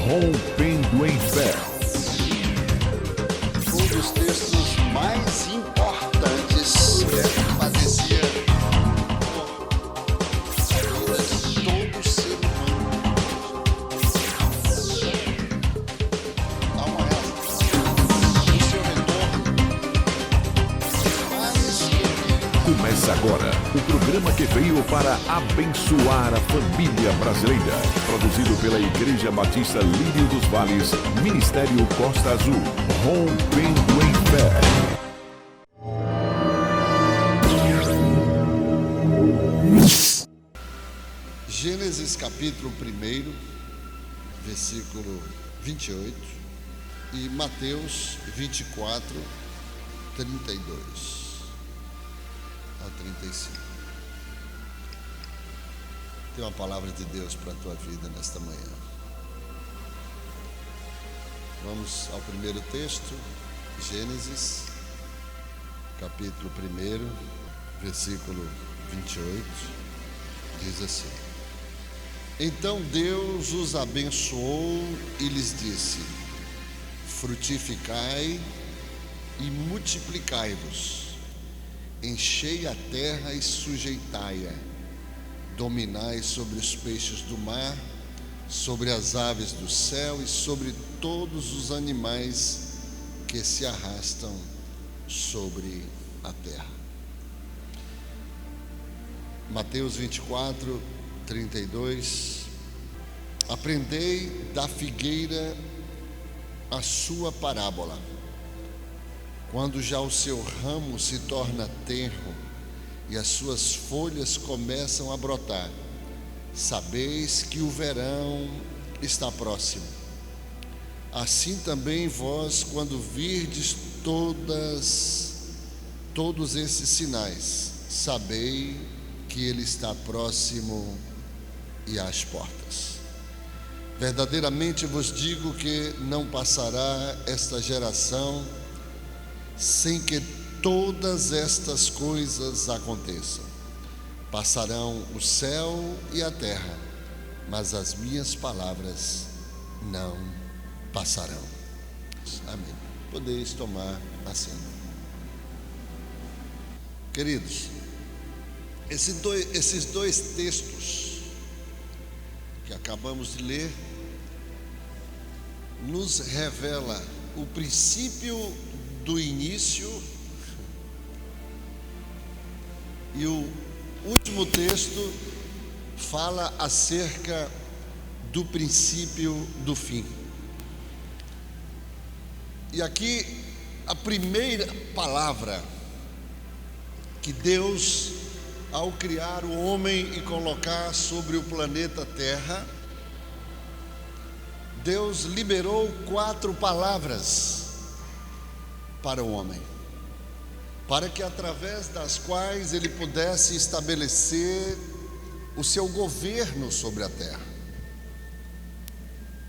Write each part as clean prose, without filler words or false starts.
Rompendo em Fé. Um dos textos mais importantes que padecia a vida de todo ser humano. Dá uma reza no seu retorno. Começa agora o programa que veio para abençoar a família brasileira. Produzido pela Igreja Batista Lírio dos Vales, Ministério Costa Azul. Rompendo em Fé. Gênesis capítulo 1, versículo 28 e Mateus 24, 32 a 35. Tem uma palavra de Deus para a tua vida nesta manhã. Vamos ao primeiro texto, Gênesis capítulo 1, versículo 28, diz assim: Então Deus os abençoou e lhes disse: frutificai e multiplicai-vos, enchei a terra e sujeitai-a, dominai sobre os peixes do mar, sobre as aves do céu e sobre todos os animais que se arrastam sobre a terra. Mateus 24, 32. Aprendei da figueira a sua parábola. Quando já o seu ramo se torna tenro e as suas folhas começam a brotar, sabeis que o verão está próximo. Assim também vós, quando virdes todos esses sinais, sabei que ele está próximo e às portas. Verdadeiramente vos digo que não passará esta geração sem que todas estas coisas aconteçam. Passarão o céu e a terra, mas as minhas palavras não passarão. Amém. Podeis tomar assento. Queridos, esses dois textos que acabamos de ler nos revela o princípio do início e o último texto fala acerca do princípio do fim. E aqui a primeira palavra que Deus, ao criar o homem e colocar sobre o planeta Terra, Deus liberou 4 palavras para o homem, para que através das quais ele pudesse estabelecer o seu governo sobre a terra.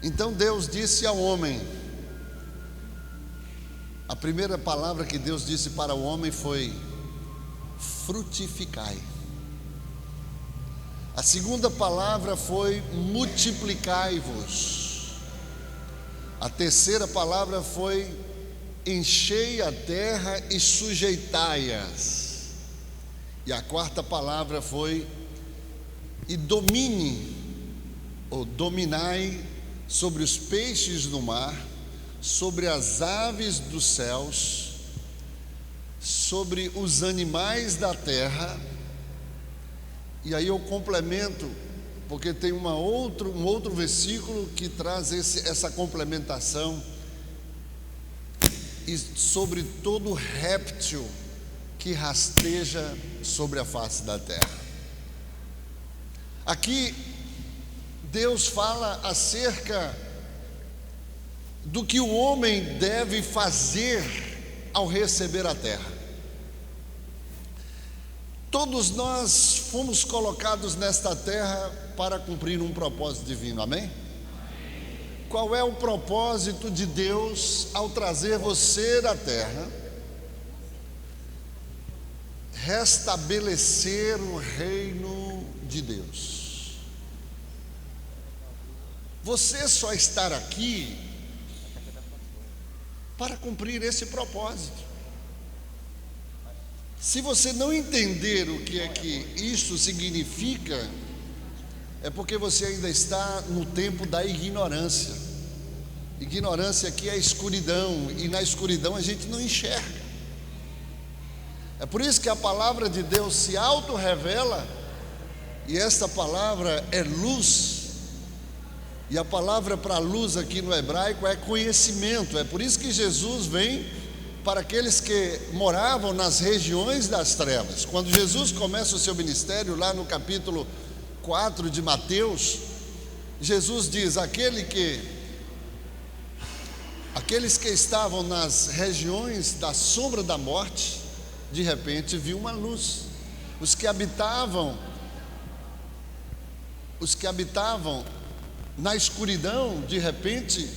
Então Deus disse ao homem, a primeira palavra que Deus disse para o homem foi: frutificai. A segunda palavra foi: multiplicai-vos. A terceira palavra foi: enchei a terra e sujeitai-as. E a quarta palavra foi: e domine, ou dominai sobre os peixes do mar, sobre as aves dos céus, sobre os animais da terra. E aí eu complemento, porque tem um outro versículo que traz essa complementação, e sobre todo réptil que rasteja sobre a face da terra. Aqui Deus fala acerca do que o homem deve fazer ao receber a terra. Todos nós fomos colocados nesta terra para cumprir um propósito divino, amém? Qual é o propósito de Deus ao trazer você à terra? Restabelecer o reino de Deus. Você só está aqui para cumprir esse propósito. Se você não entender o que é que isso significa, é porque você ainda está no tempo da ignorância. Ignorância aqui é escuridão, e na escuridão a gente não enxerga. É por isso que a palavra de Deus se auto-revela, e esta palavra é luz. E a palavra para luz aqui no hebraico é conhecimento. É por isso que Jesus vem para aqueles que moravam nas regiões das trevas. Quando Jesus começa o seu ministério, lá no capítulo 4 de Mateus, Jesus diz: aqueles que estavam nas regiões da sombra da morte, de repente viu uma luz. Os que habitavam na escuridão, de repente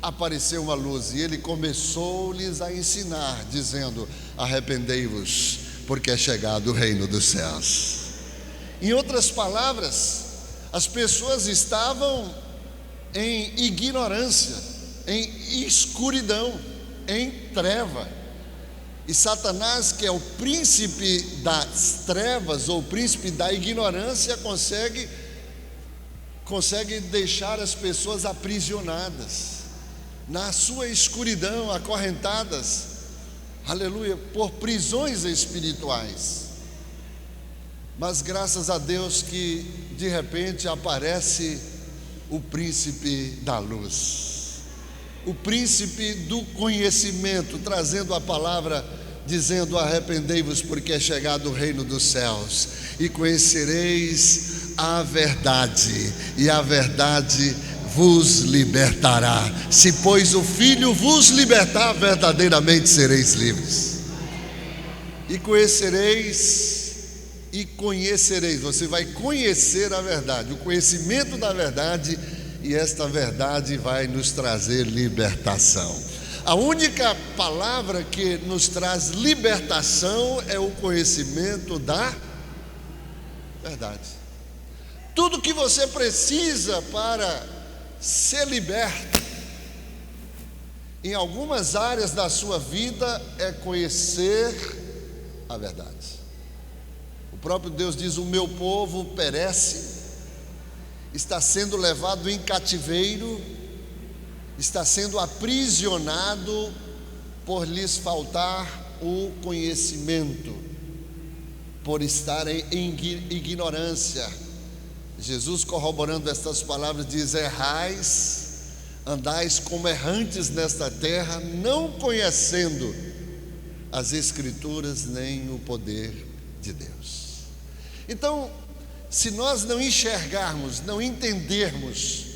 apareceu uma luz, e ele começou-lhes a ensinar, dizendo: arrependei-vos, porque é chegado o reino dos céus. Em outras palavras, as pessoas estavam em ignorância, em escuridão, em treva, e Satanás, que é o príncipe das trevas, ou o príncipe da ignorância, consegue deixar as pessoas aprisionadas na sua escuridão, acorrentadas, aleluia, por prisões espirituais. Mas graças a Deus que de repente aparece o príncipe da luz, o príncipe do conhecimento, trazendo a palavra, dizendo: arrependei-vos, porque é chegado o reino dos céus, e conhecereis a verdade, e a verdade vos libertará. Se pois o Filho vos libertar, verdadeiramente sereis livres. E conhecereis, você vai conhecer a verdade, o conhecimento da verdade, e esta verdade vai nos trazer libertação. A única palavra que nos traz libertação é o conhecimento da verdade. Tudo que você precisa para ser liberto em algumas áreas da sua vida é conhecer a verdade. O próprio Deus diz: o meu povo perece, está sendo levado em cativeiro, está sendo aprisionado por lhes faltar o conhecimento, por estarem em ignorância. Jesus, corroborando estas palavras, diz: errais, andais como errantes nesta terra, não conhecendo as Escrituras nem o poder de Deus. Então, se nós não enxergarmos, não entendermos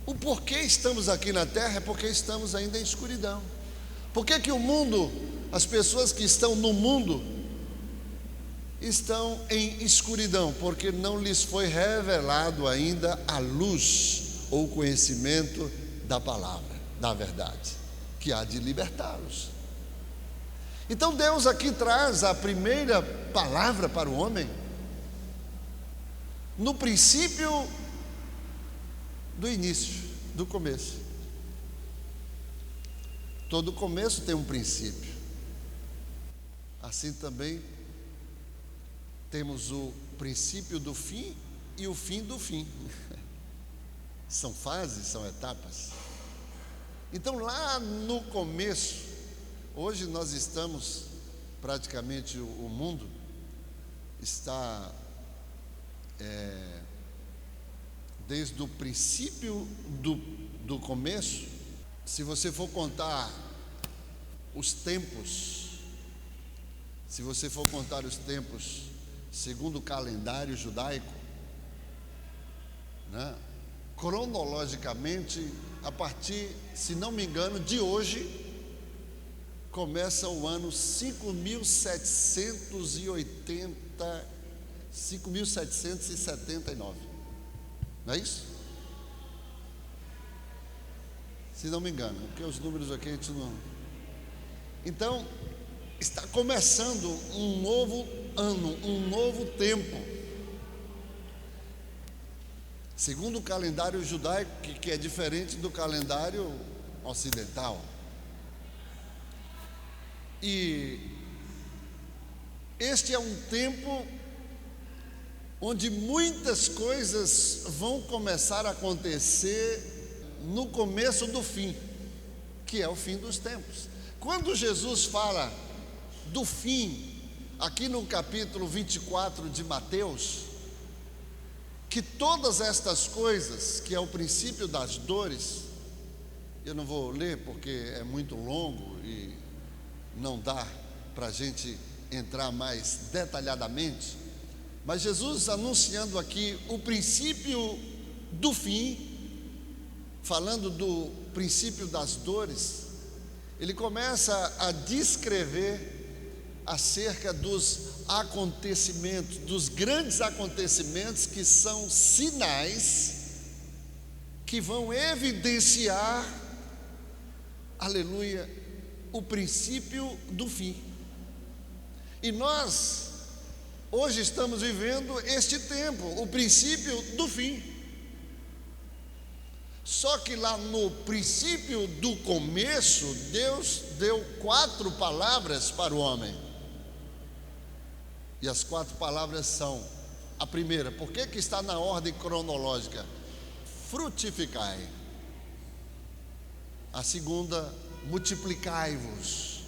o porquê estamos aqui na terra, é porque estamos ainda em escuridão. Por que o mundo, as pessoas que estão no mundo, estão em escuridão? Porque não lhes foi revelado ainda a luz ou o conhecimento da palavra, da verdade, que há de libertá-los. Então Deus aqui traz a primeira palavra para o homem. No princípio do início, do começo. Todo começo tem um princípio. Assim também temos o princípio do fim e o fim do fim. São fases, são etapas. Então, lá no começo, hoje nós estamos, praticamente o mundo está desde o princípio do começo. Se você for contar os tempos, segundo o calendário judaico, né, cronologicamente, a partir, se não me engano, de hoje, começa o ano 5.779, não é isso? Se não me engano, porque os números aqui a gente não... Então, está começando um novo ano, um novo tempo. segundo o calendário judaico, que é diferente do calendário ocidental. E este é um tempo onde muitas coisas vão começar a acontecer no começo do fim, que é o fim dos tempos. Quando Jesus fala do fim, aqui no capítulo 24 de Mateus, que todas estas coisas, que é o princípio das dores, eu não vou ler porque é muito longo e não dá para a gente entrar mais detalhadamente, mas Jesus anunciando aqui o princípio do fim, falando do princípio das dores, ele começa a descrever acerca dos acontecimentos, dos grandes acontecimentos que são sinais que vão evidenciar, aleluia, o princípio do fim. E nós hoje estamos vivendo este tempo, o princípio do fim. Só que lá no princípio do começo, Deus deu 4 palavras para o homem. E as 4 palavras são: a primeira, por que está na ordem cronológica? Frutificai. A segunda, multiplicai-vos.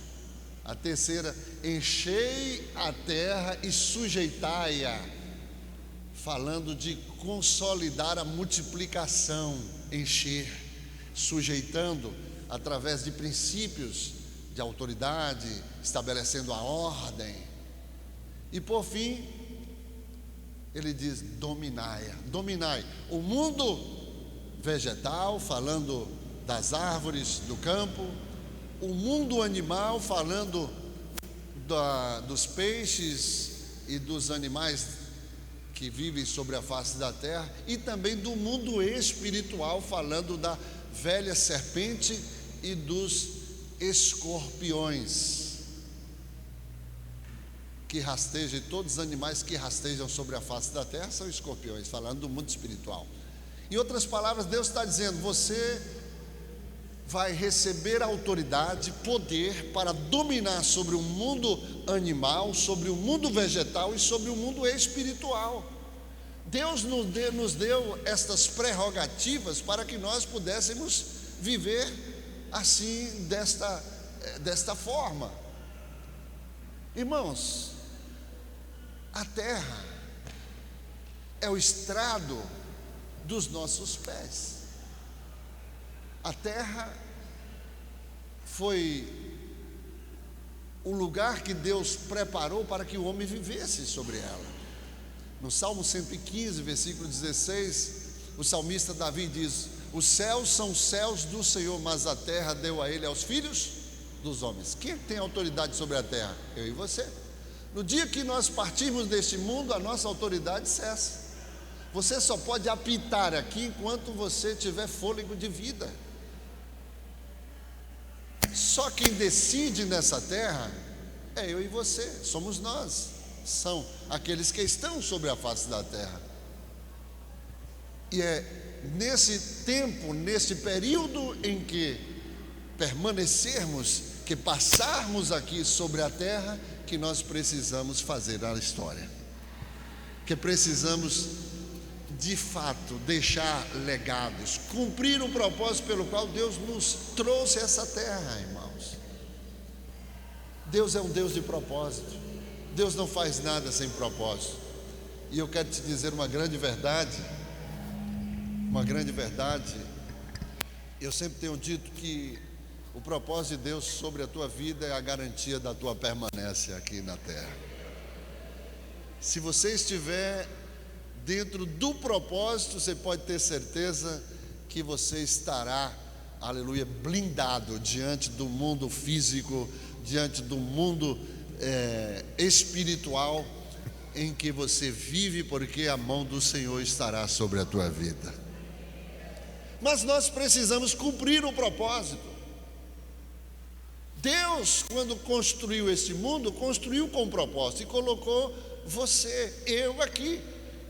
A terceira, enchei a terra e sujeitai-a, falando de consolidar a multiplicação, encher, sujeitando através de princípios de autoridade, estabelecendo a ordem. E por fim, ele diz: dominai o mundo vegetal, falando das árvores do campo, o mundo animal, falando dos peixes e dos animais que vivem sobre a face da terra, e também do mundo espiritual, falando da velha serpente e dos escorpiões que rastejam. Todos os animais que rastejam sobre a face da terra são escorpiões, falando do mundo espiritual. Em outras palavras, Deus está dizendo: você vai receber autoridade, poder para dominar sobre o mundo animal, sobre o mundo vegetal e sobre o mundo espiritual. Deus nos deu estas prerrogativas para que nós pudéssemos viver assim, desta forma. Irmãos, a terra é o estrado dos nossos pés. A terra foi o lugar que Deus preparou para que o homem vivesse sobre ela. No Salmo 115, versículo 16, o salmista Davi diz: os céus são os céus do Senhor, mas a terra deu a ele, aos filhos dos homens. Quem tem autoridade sobre a terra? Eu e você. No dia que nós partirmos deste mundo, a nossa autoridade cessa. Você só pode apitar aqui enquanto você tiver fôlego de vida. Só quem decide nessa terra é eu e você, somos nós, são aqueles que estão sobre a face da terra. E é nesse tempo, nesse período em que permanecermos, que passarmos aqui sobre a terra, que nós precisamos fazer a história, que precisamos de fato deixar legados, cumprir o propósito pelo qual Deus nos trouxe essa terra, irmãos. Deus é um Deus de propósito. Deus não faz nada sem propósito. E eu quero te dizer uma grande verdade. Eu sempre tenho dito que o propósito de Deus sobre a tua vida é a garantia da tua permanência aqui na terra. Se você estiver dentro do propósito, você pode ter certeza que você estará, aleluia, blindado diante do mundo físico, diante do mundo espiritual em que você vive, porque a mão do Senhor estará sobre a tua vida. Mas nós precisamos cumprir o propósito. Deus, quando construiu este mundo, construiu com propósito e colocou você, eu aqui.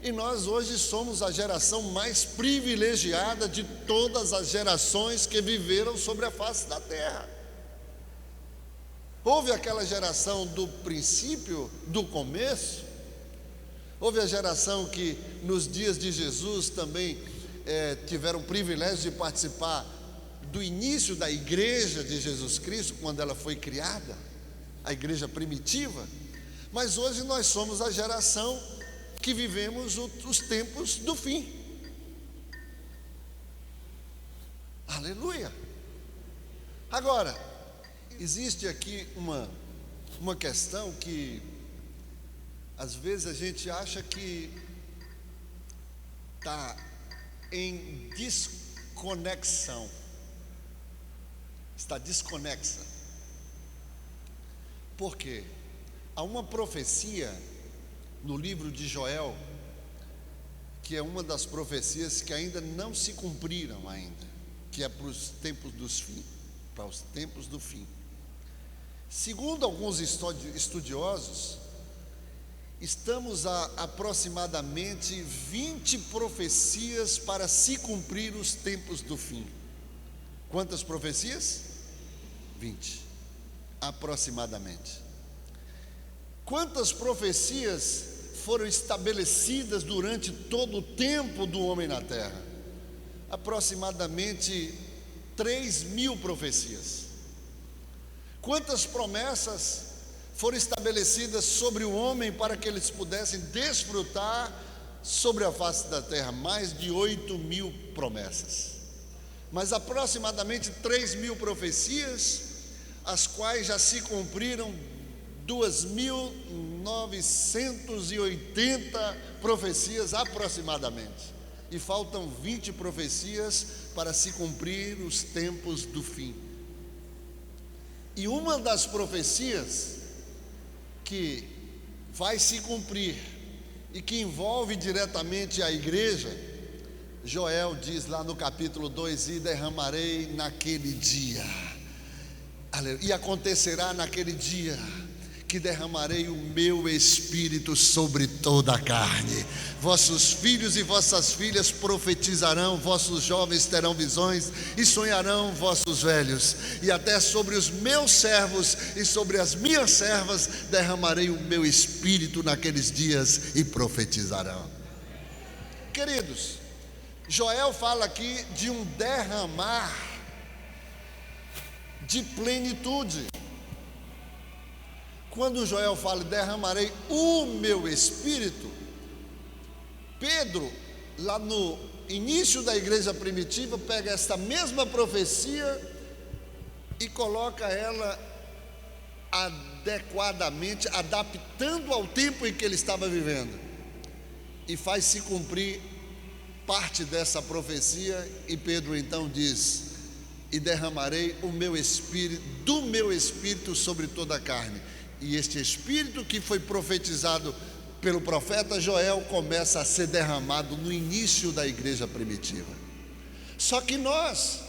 E nós hoje somos a geração mais privilegiada de todas as gerações que viveram sobre a face da terra. Houve aquela geração do princípio, do começo. Houve a geração que nos dias de Jesus também tiveram o privilégio de participar do início da igreja de Jesus Cristo, quando ela foi criada, a igreja primitiva. Mas hoje nós somos a geração que vivemos os tempos do fim. Aleluia! Agora, existe aqui uma questão que às vezes a gente acha que está em desconexão, está desconexa. Por quê? Há uma profecia no livro de Joel, que é uma das profecias que ainda não se cumpriram ainda, que é para os tempos do fim. Segundo alguns estudiosos, estamos a aproximadamente 20 profecias para se cumprir os tempos do fim. Quantas profecias? 20, aproximadamente. Quantas profecias foram estabelecidas durante todo o tempo do homem na terra? Aproximadamente 3.000 profecias. Quantas promessas foram estabelecidas sobre o homem para que eles pudessem desfrutar sobre a face da terra? Mais de 8.000 promessas. Mas aproximadamente 3.000 profecias, as quais já se cumpriram 2.980 profecias aproximadamente. E faltam 20 profecias para se cumprir os tempos do fim. E uma das profecias que vai se cumprir e que envolve diretamente a igreja, Joel diz lá no capítulo 2: e derramarei naquele dia, e acontecerá naquele dia que derramarei o meu espírito sobre toda a carne. Vossos filhos e vossas filhas profetizarão, vossos jovens terão visões e sonharão vossos velhos, e até sobre os meus servos e sobre as minhas servas derramarei o meu espírito naqueles dias e profetizarão. Queridos, Joel fala aqui de um derramar de plenitude. Quando Joel fala derramarei o meu espírito, Pedro, lá no início da igreja primitiva, pega esta mesma profecia e coloca ela adequadamente, adaptando ao tempo em que ele estava vivendo, e faz se cumprir parte dessa profecia. E Pedro então diz: e derramarei o meu espírito, do meu espírito sobre toda a carne. E este espírito que foi profetizado pelo profeta Joel começa a ser derramado no início da igreja primitiva. Só que nós,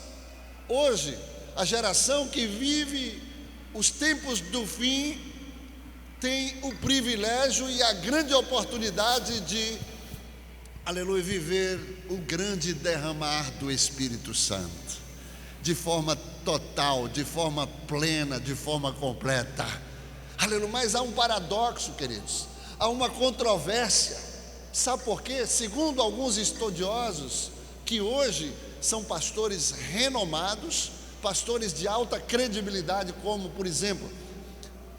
hoje, a geração que vive os tempos do fim, tem o privilégio e a grande oportunidade de, aleluia, viver o grande derramar do Espírito Santo, de forma total, de forma plena, de forma completa. Aleluia. Mas há um paradoxo, queridos, há uma controvérsia. Sabe por quê? Segundo alguns estudiosos, que hoje são pastores renomados, pastores de alta credibilidade, como por exemplo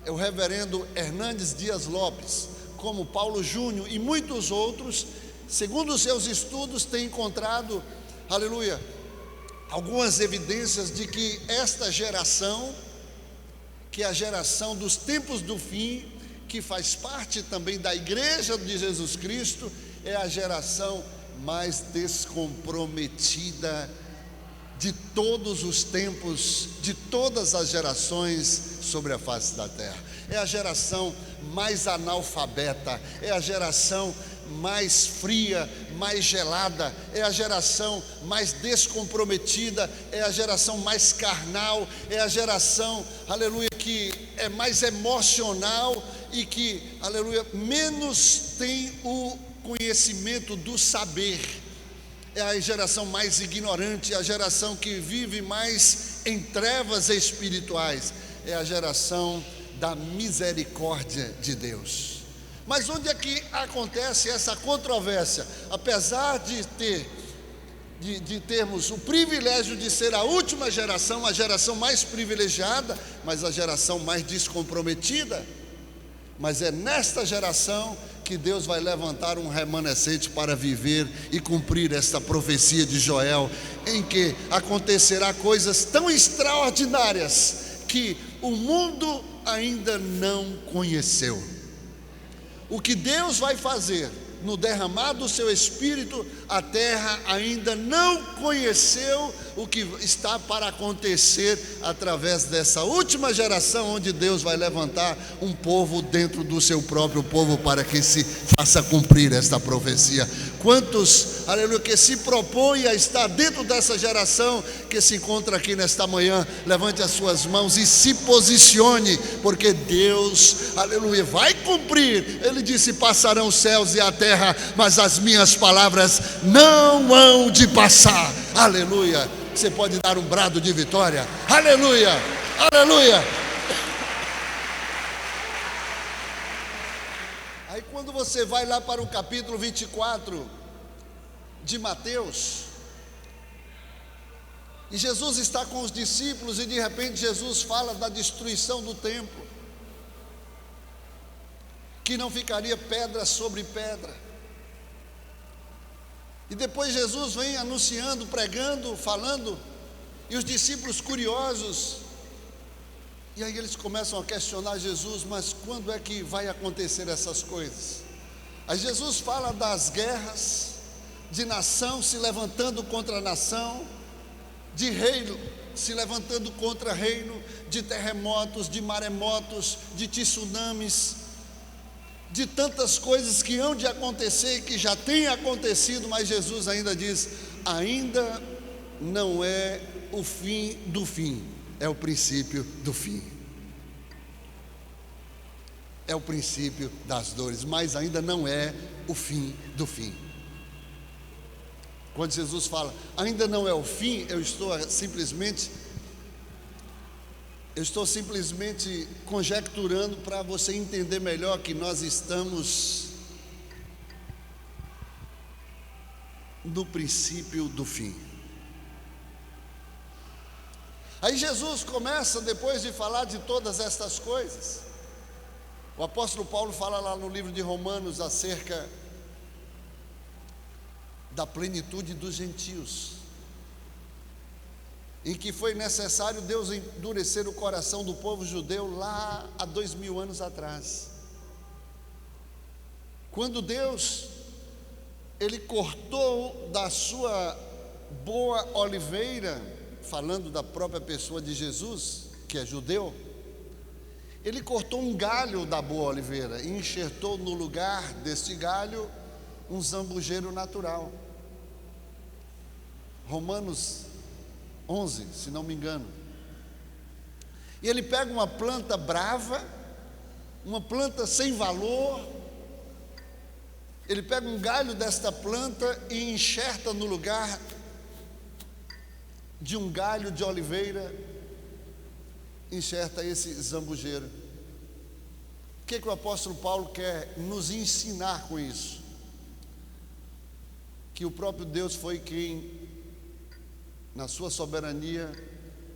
o reverendo Hernandes Dias Lopes, como Paulo Júnior e muitos outros, segundo os seus estudos, têm encontrado, aleluia, algumas evidências de que esta geração, que é a geração dos tempos do fim, que faz parte também da igreja de Jesus Cristo, é a geração mais descomprometida de todos os tempos, de todas as gerações sobre a face da terra. É a geração mais analfabeta, é a geração mais fria, mais gelada, é a geração mais descomprometida, é a geração mais carnal, é a geração, aleluia, que é mais emocional e que, aleluia, menos tem o conhecimento, do saber. É a geração mais ignorante, a geração que vive mais em trevas espirituais. É a geração da misericórdia de Deus. Mas onde é que acontece essa controvérsia? Apesar de termos o privilégio de ser a última geração, a geração mais privilegiada, mas a geração mais descomprometida. Mas é nesta geração que Deus vai levantar um remanescente para viver e cumprir esta profecia de Joel, em que acontecerá coisas tão extraordinárias que o mundo ainda não conheceu. O que Deus vai fazer no derramar do seu Espírito, a terra ainda não conheceu o que está para acontecer através dessa última geração, onde Deus vai levantar um povo dentro do seu próprio povo para que se faça cumprir esta profecia. Quantos, aleluia, que se propõem a estar dentro dessa geração que se encontra aqui nesta manhã, levante as suas mãos e se posicione, porque Deus, aleluia, vai cumprir. Ele disse: passarão os céus e a terra, mas as minhas palavras não hão de passar. Aleluia. Você pode dar um brado de vitória. Aleluia, aleluia. Aí quando você vai lá para o capítulo 24 de Mateus, e Jesus está com os discípulos, e de repente Jesus fala da destruição do templo, que não ficaria pedra sobre pedra. E depois Jesus vem anunciando, pregando, falando, e os discípulos curiosos, e aí eles começam a questionar Jesus: mas quando é que vai acontecer essas coisas? Aí Jesus fala das guerras, de nação se levantando contra nação, de reino se levantando contra reino, de terremotos, de maremotos, de tsunamis, de tantas coisas que hão de acontecer e que já têm acontecido. Mas Jesus ainda diz: ainda não é o fim do fim, é o princípio do fim. É o princípio das dores, mas ainda não é o fim do fim. Quando Jesus fala ainda não é o fim, eu estou simplesmente conjecturando para você entender melhor que nós estamos no princípio do fim. Aí Jesus começa, depois de falar de todas estas coisas, o apóstolo Paulo fala lá no livro de Romanos acerca da plenitude dos gentios, em que foi necessário Deus endurecer o coração do povo judeu lá há 2000 anos atrás, quando Deus, Ele cortou da sua boa oliveira, falando da própria pessoa de Jesus, que é judeu, Ele cortou um galho da boa oliveira e enxertou no lugar deste galho um zambujeiro natural. Romanos 11, se não me engano. E Ele pega uma planta brava, uma planta sem valor, Ele pega um galho desta planta e enxerta no lugar de um galho de oliveira, enxerta esse zambujeiro. O que o apóstolo Paulo quer nos ensinar com isso? Que o próprio Deus foi quem, na sua soberania,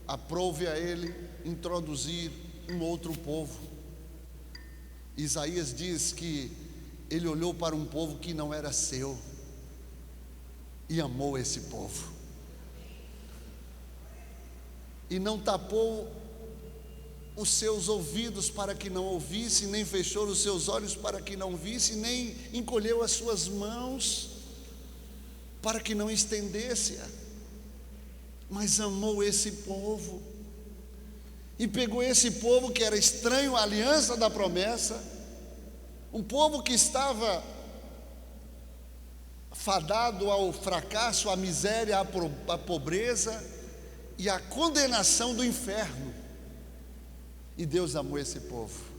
aprove a Ele introduzir um outro povo. Isaías diz que Ele olhou para um povo que não era seu e amou esse povo, e não tapou os seus ouvidos para que não ouvisse, nem fechou os seus olhos para que não visse, nem encolheu as suas mãos para que não estendesse, mas amou esse povo, e pegou esse povo que era estranho à aliança da promessa, um povo que estava fadado ao fracasso, à miséria, à pobreza e à condenação do inferno, e Deus amou esse povo.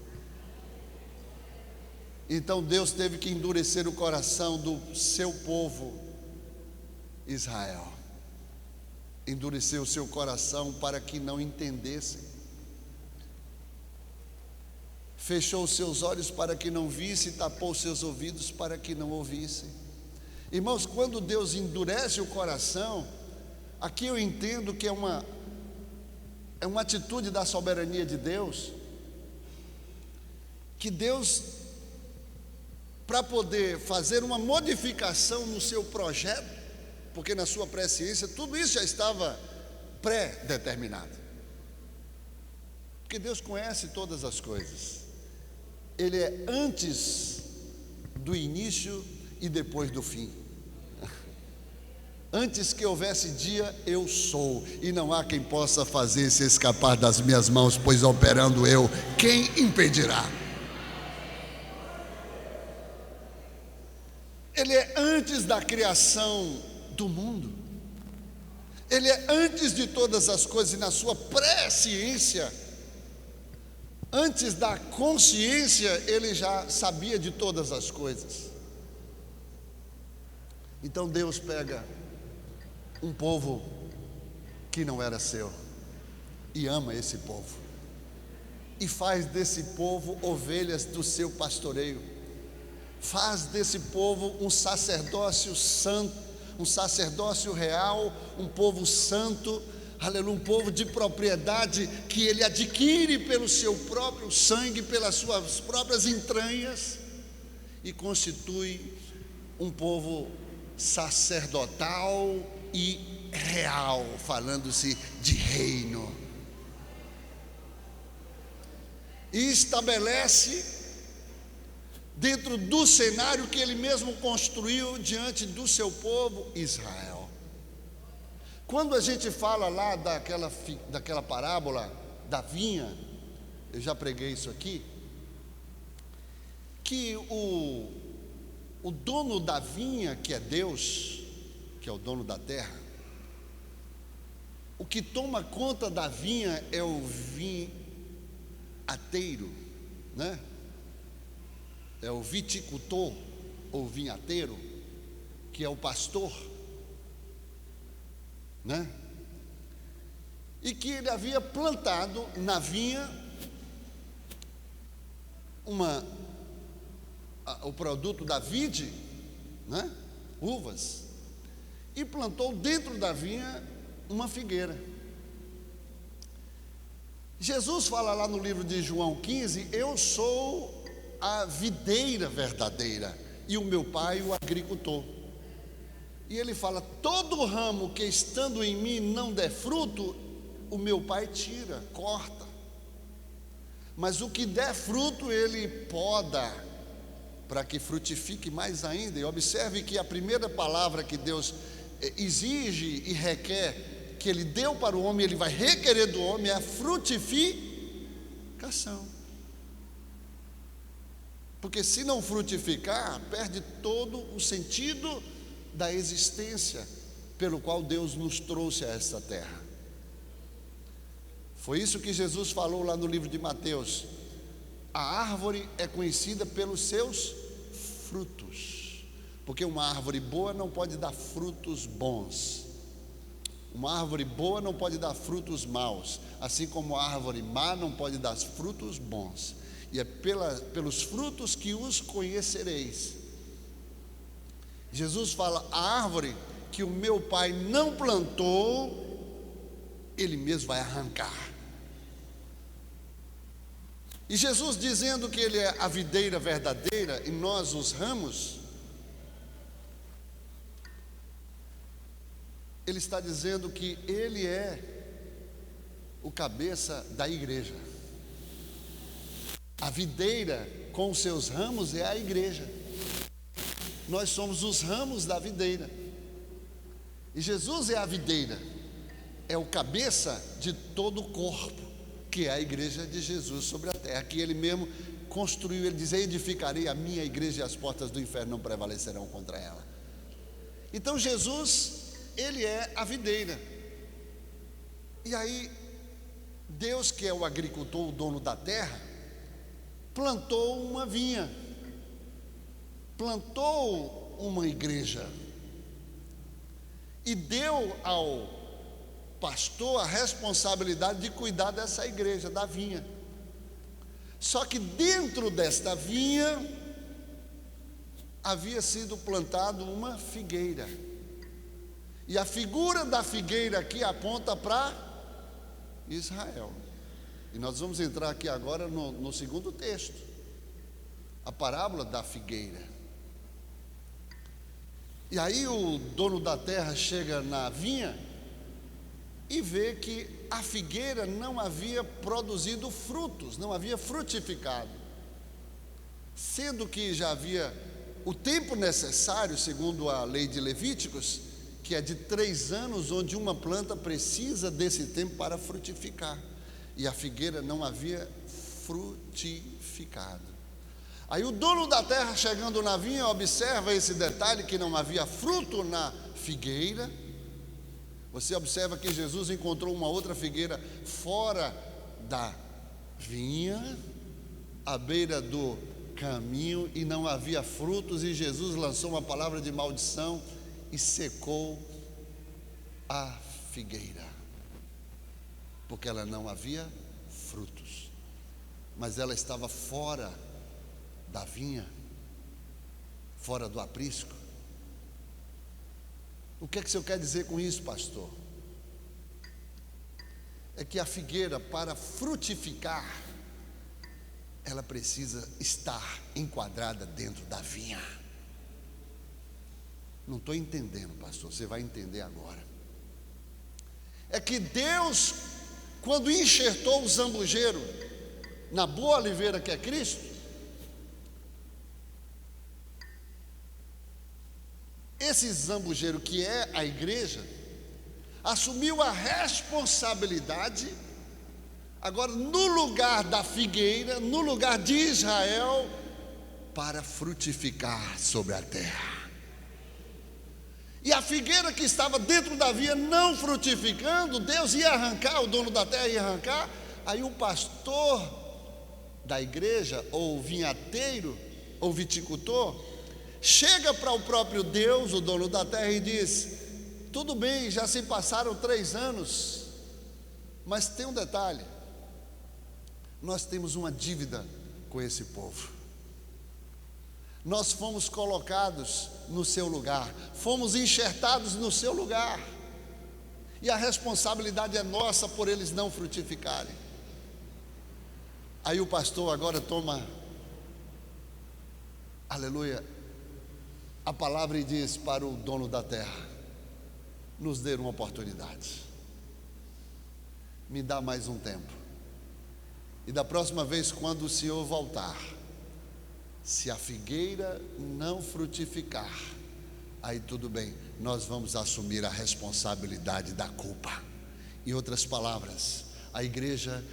Então Deus teve que endurecer o coração do seu povo Israel. Endureceu o seu coração para que não entendessem. Fechou os seus olhos para que não vissem, tapou os seus ouvidos para que não ouvissem. Irmãos, quando Deus endurece o coração, aqui eu entendo que é uma atitude da soberania de Deus, que Deus, para poder fazer uma modificação no seu projeto, porque na sua presciência tudo isso já estava pré-determinado, porque Deus conhece todas as coisas. Ele é antes do início e depois do fim. Antes que houvesse dia, eu sou, e não há quem possa fazer se escapar das minhas mãos, pois operando eu, quem impedirá? Ele é antes da criação do mundo. Ele é antes de todas as coisas, e na sua presciência, antes da consciência, ele já sabia de todas as coisas. Então Deus pega um povo que não era seu e ama esse povo, e faz desse povo ovelhas do seu pastoreio, faz desse povo um sacerdócio santo, um sacerdócio real, um povo santo, aleluia, um povo de propriedade que ele adquire pelo seu próprio sangue, pelas suas próprias entranhas, e constitui um povo sacerdotal e real, falando-se de reino, e estabelece dentro do cenário que ele mesmo construiu diante do seu povo Israel. Quando a gente fala lá daquela parábola da vinha, eu já preguei isso aqui, que o dono da vinha, que é Deus, que é o dono da terra, o que toma conta da vinha é o vinhateiro, né? É o viticultor ou vinhateiro, que é o pastor, né? E que ele havia plantado na vinha o produto da vide, né? Uvas, e plantou dentro da vinha uma figueira. Jesus fala lá no livro de João 15: eu sou a videira verdadeira e o meu pai o agricultor. E ele fala: todo ramo que estando em mim não der fruto, o meu pai tira, corta, mas o que der fruto ele poda, para que frutifique mais ainda. E observe que a primeira palavra que Deus exige e requer, que ele deu para o homem, ele vai requerer do homem, é a frutificação. Porque se não frutificar, perde todo o sentido da existência pelo qual Deus nos trouxe a esta terra. Foi isso que Jesus falou lá no livro de Mateus: a árvore é conhecida pelos seus frutos, porque uma árvore boa não pode dar frutos bons, uma árvore boa não pode dar frutos maus, assim como a árvore má não pode dar frutos bons. E é pelos frutos que os conhecereis. Jesus fala: a árvore que o meu pai não plantou, ele mesmo vai arrancar. E Jesus, dizendo que ele é a videira verdadeira e nós os ramos, ele está dizendo que ele é o cabeça da igreja. A videira com os seus ramos é a igreja. Nós somos os ramos da videira. E Jesus é a videira, é o cabeça de todo o corpo, que é a igreja de Jesus sobre a terra, que ele mesmo construiu. Ele diz: edificarei a minha igreja e as portas do inferno não prevalecerão contra ela. Então Jesus, ele é a videira. E aí Deus, que é o agricultor, o dono da terra, plantou uma vinha, plantou uma igreja e deu ao pastor a responsabilidade de cuidar dessa igreja, da vinha. Só que dentro desta vinha havia sido plantado uma figueira. E a figura da figueira aqui aponta para Israel. E nós vamos entrar aqui agora no segundo texto, a parábola da figueira. E aí o dono da terra chega na vinha e vê que a figueira não havia produzido frutos, não havia frutificado, sendo que já havia o tempo necessário, segundo a lei de Levíticos, que é de 3 anos, onde uma planta precisa desse tempo para frutificar, e a figueira não havia frutificado. Aí o dono da terra, chegando na vinha, observa esse detalhe, que não havia fruto na figueira. Você observa que Jesus encontrou uma outra figueira fora da vinha, à beira do caminho, e não havia frutos, e Jesus lançou uma palavra de maldição e secou a figueira, porque ela não havia frutos, mas ela estava fora da vinha, fora do aprisco. O que é que o senhor quer dizer com isso, pastor? É que a figueira, para frutificar, ela precisa estar enquadrada dentro da vinha. Não estou entendendo, pastor, você vai entender agora. É que Deus, quando enxertou o zambujeiro na boa oliveira que é Cristo, esse zambujeiro que é a igreja, assumiu a responsabilidade, agora no lugar da figueira, no lugar de Israel, para frutificar sobre a terra. E a figueira que estava dentro da vinha não frutificando, Deus ia arrancar, o dono da terra ia arrancar. Aí o pastor da igreja, ou vinhateiro, ou viticultor, chega para o próprio Deus, o dono da terra, e diz: tudo bem, já se passaram 3 anos, mas tem um detalhe, nós temos uma dívida com esse povo. Nós fomos colocados no seu lugar, fomos enxertados no seu lugar, e a responsabilidade é nossa por eles não frutificarem. Aí o pastor agora toma, aleluia, a palavra e diz para o dono da terra: nos dê uma oportunidade, me dá mais um tempo, e da próxima vez, quando o senhor voltar, se a figueira não frutificar, aí tudo bem, nós vamos assumir a responsabilidade da culpa. Em outras palavras, a igreja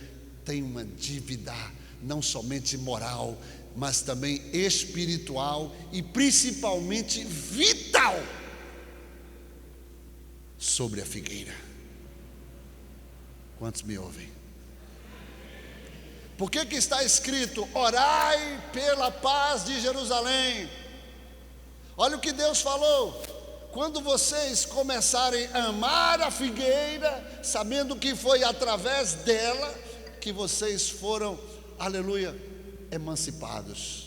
tem uma dívida, não somente moral, mas também espiritual e principalmente vital, sobre a figueira. Quantos me ouvem? Por que está escrito: orai pela paz de Jerusalém? Olha o que Deus falou: quando vocês começarem a amar a figueira, sabendo que foi através dela que vocês foram, aleluia, emancipados.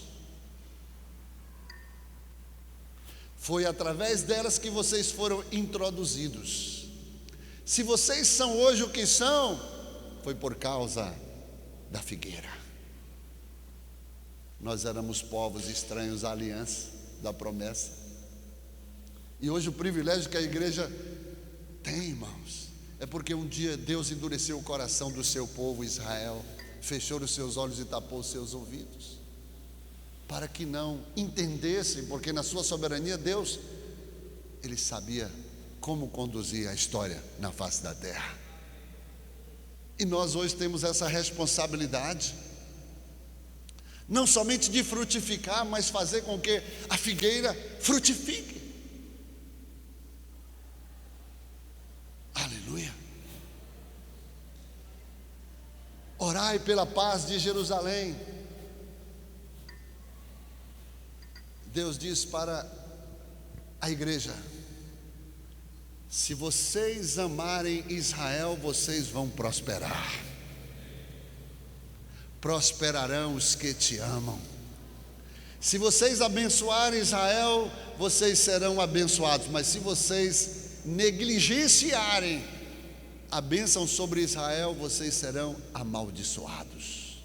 Foi através delas que vocês foram introduzidos. Se vocês são hoje o que são, foi por causa da figueira. Nós éramos povos estranhos à aliança da promessa, e hoje o privilégio que a igreja tem, irmãos, é porque um dia Deus endureceu o coração do seu povo Israel, fechou os seus olhos e tapou os seus ouvidos, para que não entendessem, porque na sua soberania Deus, Ele sabia como conduzir a história na face da terra. E nós hoje temos essa responsabilidade, não somente de frutificar, mas fazer com que a figueira frutifique. Aleluia. Orai pela paz de Jerusalém. Deus diz para a igreja: se vocês amarem Israel, vocês vão prosperar. Prosperarão os que te amam. Se vocês abençoarem Israel, vocês serão abençoados. Mas se vocês negligenciarem a bênção sobre Israel, vocês serão amaldiçoados.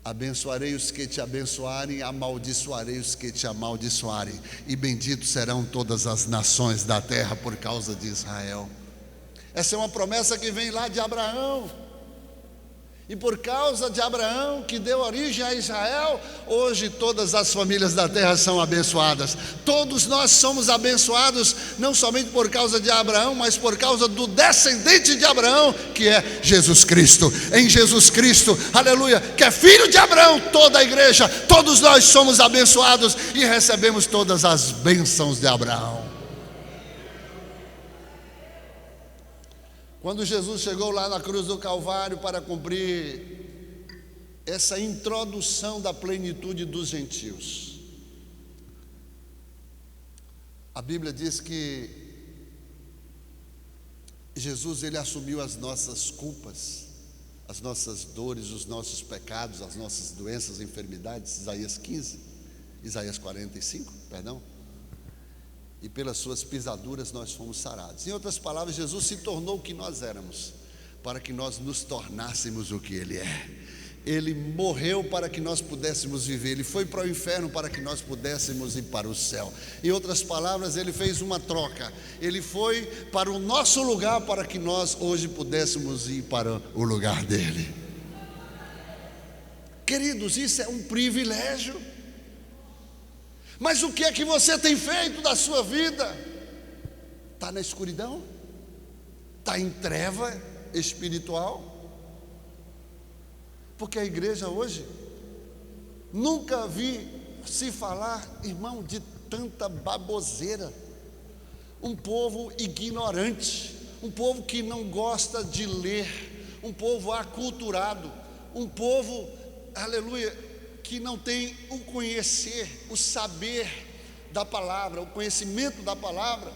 Abençoarei os que te abençoarem, amaldiçoarei os que te amaldiçoarem, e benditos serão todas as nações da terra por causa de Israel. Essa é uma promessa que vem lá de Abraão. E por causa de Abraão, que deu origem a Israel, hoje todas as famílias da terra são abençoadas. Todos nós somos abençoados, não somente por causa de Abraão, mas por causa do descendente de Abraão, que é Jesus Cristo. Em Jesus Cristo, aleluia, que é filho de Abraão, toda a igreja, todos nós somos abençoados e recebemos todas as bênçãos de Abraão. Quando Jesus chegou lá na cruz do Calvário para cumprir essa introdução da plenitude dos gentios, a Bíblia diz que Jesus, ele assumiu as nossas culpas, as nossas dores, os nossos pecados, as nossas doenças, enfermidades. Isaías 45, perdão. E pelas suas pisaduras nós fomos sarados. Em outras palavras, Jesus se tornou o que nós éramos, para que nós nos tornássemos o que Ele é. Ele morreu para que nós pudéssemos viver. Ele foi para o inferno para que nós pudéssemos ir para o céu. Em outras palavras, Ele fez uma troca. Ele foi para o nosso lugar para que nós hoje pudéssemos ir para o lugar dEle. Queridos, isso é um privilégio. Mas o que é que você tem feito da sua vida? Está na escuridão? Está em treva espiritual? Porque a igreja hoje, nunca vi se falar, irmão, de tanta baboseira. Um povo ignorante, um povo que não gosta de ler, um povo aculturado, um povo, aleluia, que não tem o conhecer, o saber da palavra, o conhecimento da palavra,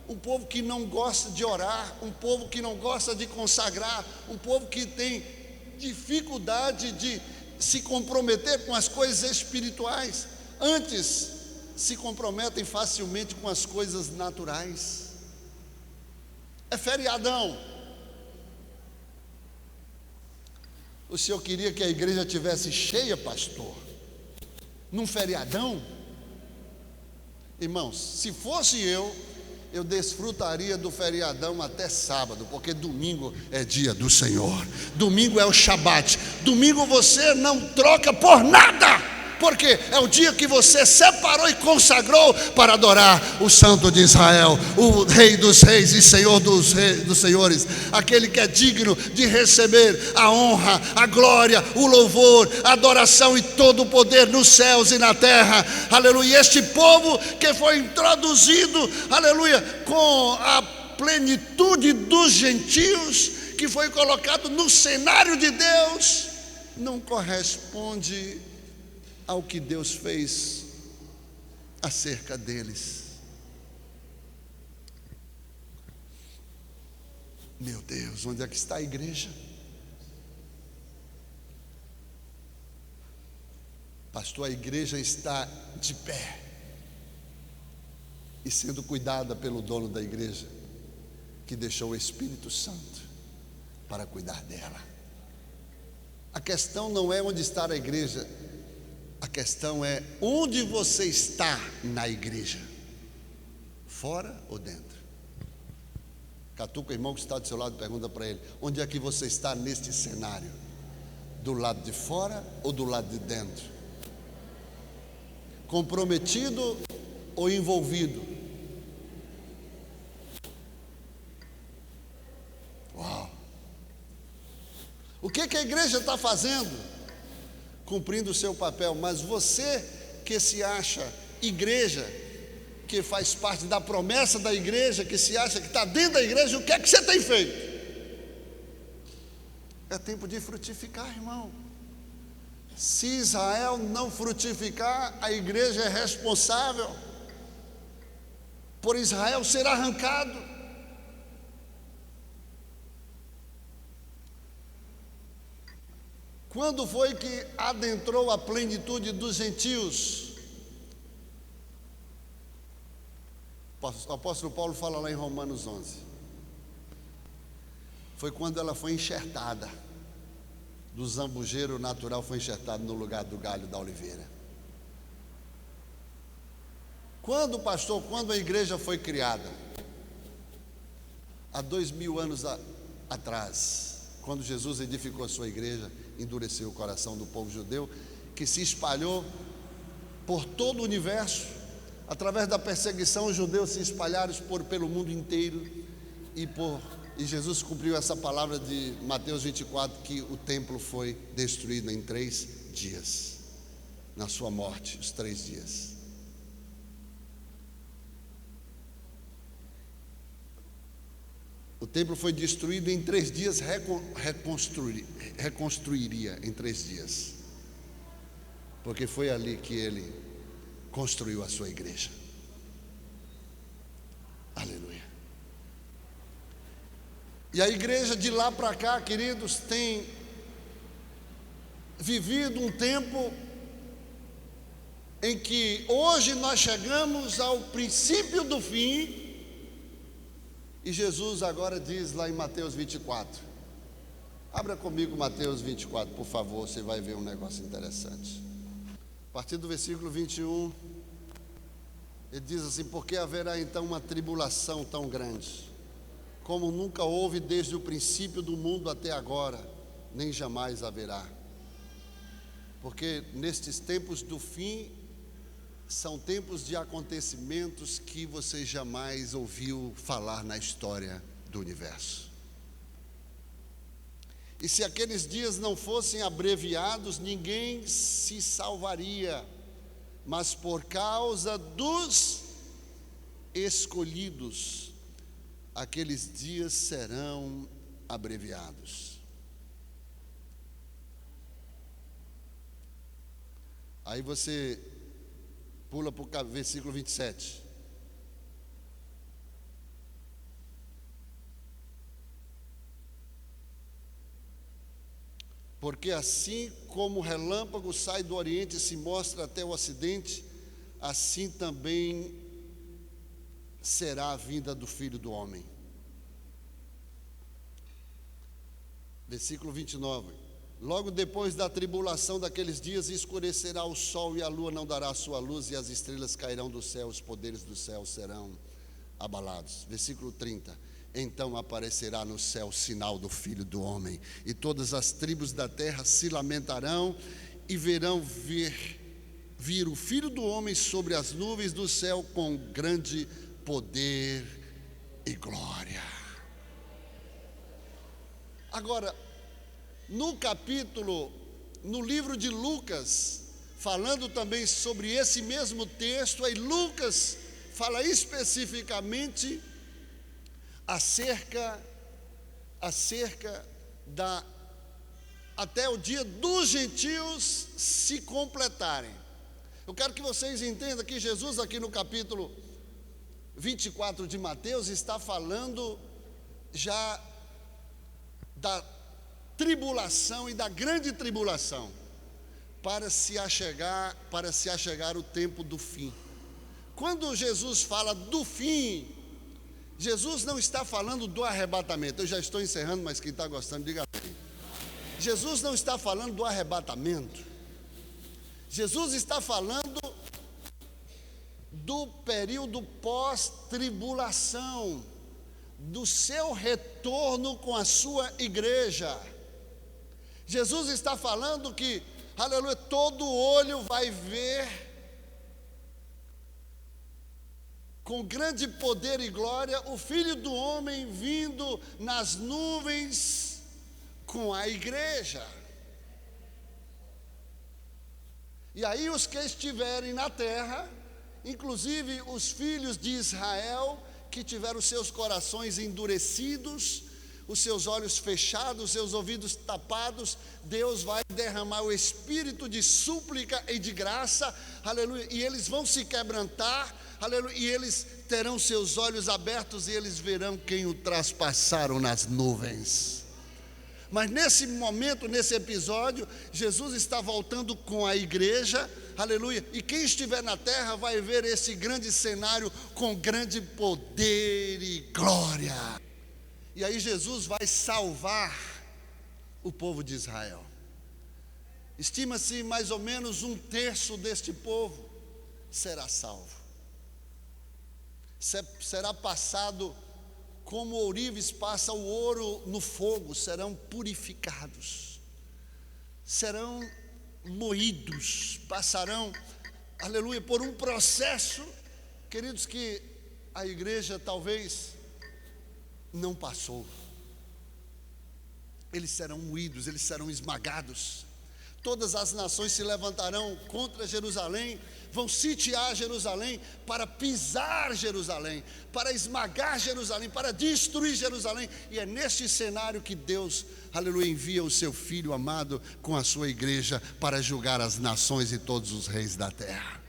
um povo que não gosta de orar, um povo que não gosta de consagrar, um povo que tem dificuldade de se comprometer com as coisas espirituais, antes se comprometem facilmente com as coisas naturais. É feriadão. O senhor queria que a igreja tivesse cheia, pastor? Num feriadão? Irmãos, se fosse eu desfrutaria do feriadão até sábado, porque domingo é dia do Senhor. Domingo é o Shabat. Domingo você não troca por nada, porque é o dia que você separou e consagrou para adorar o Santo de Israel, o Rei dos Reis e Senhor dos Senhores, aquele que é digno de receber a honra, a glória, o louvor, a adoração e todo o poder nos céus e na terra. Aleluia. Este povo que foi introduzido, aleluia, com a plenitude dos gentios, que foi colocado no cenário de Deus, não corresponde ao que Deus fez acerca deles. Meu Deus, onde é que está a igreja? Pastor, a igreja está de pé e sendo cuidada pelo dono da igreja, que deixou o Espírito Santo para cuidar dela. A questão não é onde está a igreja, a questão é onde você está na igreja, fora ou dentro. Catuca o irmão que está do seu lado, pergunta para ele: onde é que você está neste cenário? Do lado de fora ou do lado de dentro? Comprometido ou envolvido? Uau! O que a igreja está fazendo? Cumprindo o seu papel. Mas você que se acha igreja, que faz parte da promessa da igreja, que se acha que está dentro da igreja, o que é que você tem feito? É tempo de frutificar, irmão. Se Israel não frutificar, a igreja é responsável por Israel ser arrancado. Quando foi que adentrou a plenitude dos gentios? O apóstolo Paulo fala lá em Romanos 11. Foi quando ela foi enxertada. Do zambujeiro natural foi enxertado no lugar do galho da oliveira. Quando, pastor, quando a igreja foi criada? Há 2000 anos atrás, quando Jesus edificou a sua igreja, endureceu o coração do povo judeu, que se espalhou por todo o universo. Através da perseguição, os judeus se espalharam pelo mundo inteiro, e Jesus cumpriu essa palavra de Mateus 24, que o templo foi destruído em 3 dias, na sua morte, os 3 dias. O templo foi destruído em 3 dias, reconstruiria em 3 dias, porque foi ali que ele construiu a sua igreja. Aleluia. E a igreja de lá para cá, queridos, tem vivido um tempo em que hoje nós chegamos ao princípio do fim, e Jesus agora diz lá em Mateus 24. Abra comigo Mateus 24, por favor, você vai ver um negócio interessante. A partir do versículo 21, ele diz assim: porque haverá então uma tribulação tão grande, como nunca houve desde o princípio do mundo até agora, nem jamais haverá. Porque nestes tempos do fim, são tempos de acontecimentos que você jamais ouviu falar na história do universo. E se aqueles dias não fossem abreviados, ninguém se salvaria, mas por causa dos escolhidos, aqueles dias serão abreviados. Aí você pula para o versículo 27. Porque assim como o relâmpago sai do oriente e se mostra até o ocidente, assim também será a vinda do Filho do Homem. Versículo 29. Logo depois da tribulação daqueles dias, escurecerá o sol e a lua não dará a sua luz, e as estrelas cairão do céu, os poderes do céu serão abalados. Versículo 30. Então aparecerá no céu o sinal do Filho do Homem, e todas as tribos da terra se lamentarão e verão vir o Filho do Homem sobre as nuvens do céu com grande poder e glória. Agora, no livro de Lucas, falando também sobre esse mesmo texto, aí Lucas fala especificamente acerca até o dia dos gentios se completarem. Eu quero que vocês entendam que Jesus aqui no capítulo 24 de Mateus está falando já da tribulação e da grande tribulação, para se achegar o tempo do fim. Quando Jesus fala do fim, Jesus não está falando do arrebatamento. Eu já estou encerrando, mas quem está gostando, diga amém. Jesus não está falando do arrebatamento. Jesus está falando do período pós-tribulação, do seu retorno com a sua igreja. Jesus está falando que, aleluia, todo olho vai ver com grande poder e glória o Filho do Homem vindo nas nuvens com a igreja. E aí os que estiverem na terra, inclusive os filhos de Israel, que tiveram seus corações endurecidos, os seus olhos fechados, os seus ouvidos tapados, Deus vai derramar o espírito de súplica e de graça, aleluia, e eles vão se quebrantar, aleluia, e eles terão seus olhos abertos e eles verão quem o traspassaram nas nuvens. Mas nesse momento, nesse episódio, Jesus está voltando com a igreja, aleluia, e quem estiver na terra vai ver esse grande cenário com grande poder e glória. E aí Jesus vai salvar o povo de Israel. Estima-se mais ou menos 1/3 deste povo será salvo. Será passado como o ourives passa o ouro no fogo, serão purificados, serão moídos, passarão, aleluia, por um processo, queridos, que a igreja talvez não passou. Eles serão moídos, eles serão esmagados. Todas as nações se levantarão contra Jerusalém, vão sitiar Jerusalém, para pisar Jerusalém, para esmagar Jerusalém, para destruir Jerusalém. E é neste cenário que Deus, aleluia, envia o seu Filho amado com a sua igreja para julgar as nações e todos os reis da terra.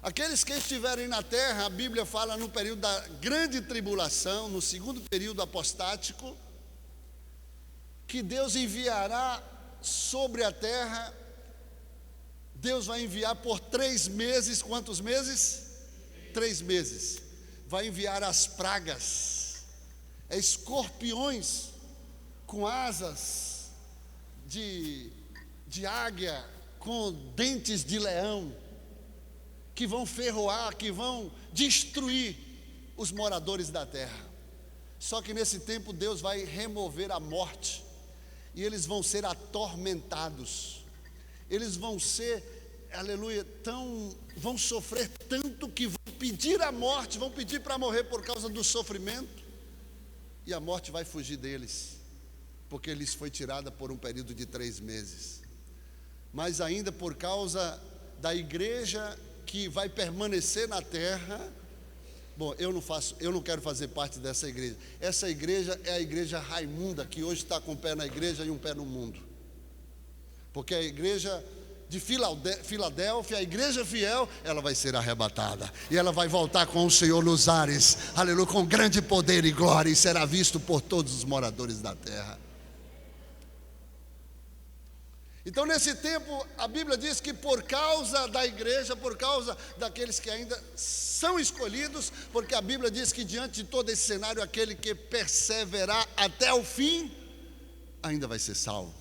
Aqueles que estiverem na terra, a Bíblia fala no período da grande tribulação, no segundo período apostático, que Deus enviará sobre a terra, Deus vai enviar por 3 meses, quantos meses? 3 meses, vai enviar as pragas, escorpiões com asas de águia, com dentes de leão, que vão ferroar, que vão destruir os moradores da terra. Só que nesse tempo Deus vai remover a morte, e eles vão ser atormentados, eles vão ser, aleluia, vão sofrer tanto que vão pedir a morte, vão pedir para morrer por causa do sofrimento, e a morte vai fugir deles, porque lhes foi tirada por um período de 3 meses. Mas ainda por causa da igreja que vai permanecer na terra, bom, eu não quero fazer parte dessa igreja. Essa igreja é a igreja Raimunda, que hoje está com um pé na igreja e um pé no mundo. Porque a igreja de Filadélfia, a igreja fiel, ela vai ser arrebatada. E ela vai voltar com o Senhor nos ares, aleluia, com grande poder e glória, e será visto por todos os moradores da terra. Então nesse tempo, a Bíblia diz que por causa da igreja, por causa daqueles que ainda são escolhidos, porque a Bíblia diz que diante de todo esse cenário, aquele que perseverar até o fim, ainda vai ser salvo,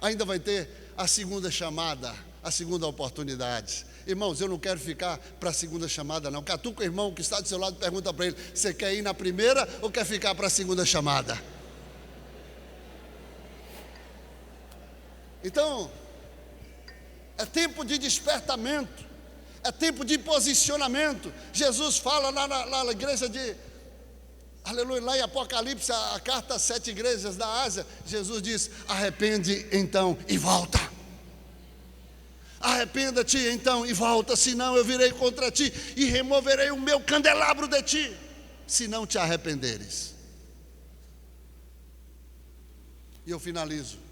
ainda vai ter a segunda chamada, a segunda oportunidade. Irmãos, eu não quero ficar para a segunda chamada não. Catuca o irmão que está do seu lado, pergunta para ele: você quer ir na primeira ou quer ficar para a segunda chamada? Então, é tempo de despertamento, é tempo de posicionamento. Jesus fala lá na igreja de, aleluia, lá em Apocalipse, a carta às 7 igrejas da Ásia, Jesus diz: arrepende então e volta. Arrependa-te então e volta, senão eu virei contra ti e removerei o meu candelabro de ti, se não te arrependeres. E eu finalizo.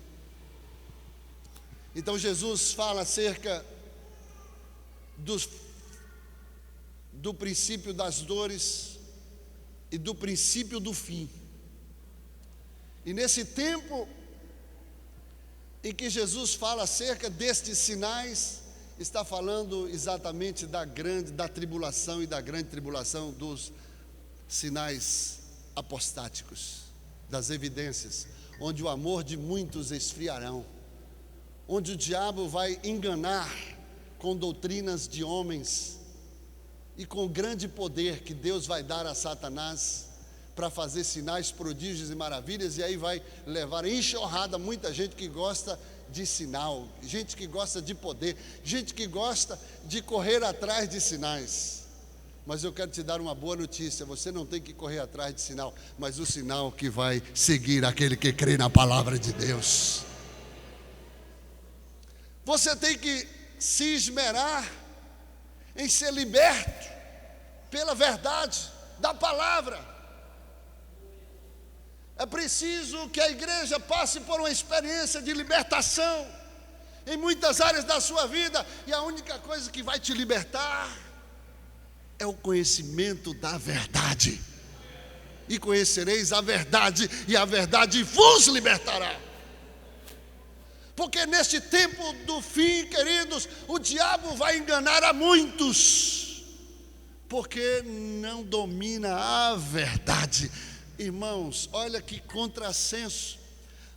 Então Jesus fala acerca do princípio das dores e do princípio do fim. E nesse tempo em que Jesus fala acerca destes sinais, está falando exatamente da tribulação e da grande tribulação, dos sinais apostáticos, das evidências, onde o amor de muitos esfriarão, onde o diabo vai enganar com doutrinas de homens e com grande poder que Deus vai dar a Satanás para fazer sinais, prodígios e maravilhas, e aí vai levar enxurrada muita gente que gosta de sinal, gente que gosta de poder, gente que gosta de correr atrás de sinais. Mas eu quero te dar uma boa notícia: você não tem que correr atrás de sinal, mas o sinal que vai seguir aquele que crê na palavra de Deus. Você tem que se esmerar em ser liberto pela verdade da palavra. É preciso que a igreja passe por uma experiência de libertação em muitas áreas da sua vida, e a única coisa que vai te libertar é o conhecimento da verdade. E conhecereis a verdade, e a verdade vos libertará. Porque neste tempo do fim, queridos, o diabo vai enganar a muitos, porque não domina a verdade. Irmãos, olha que contrassenso.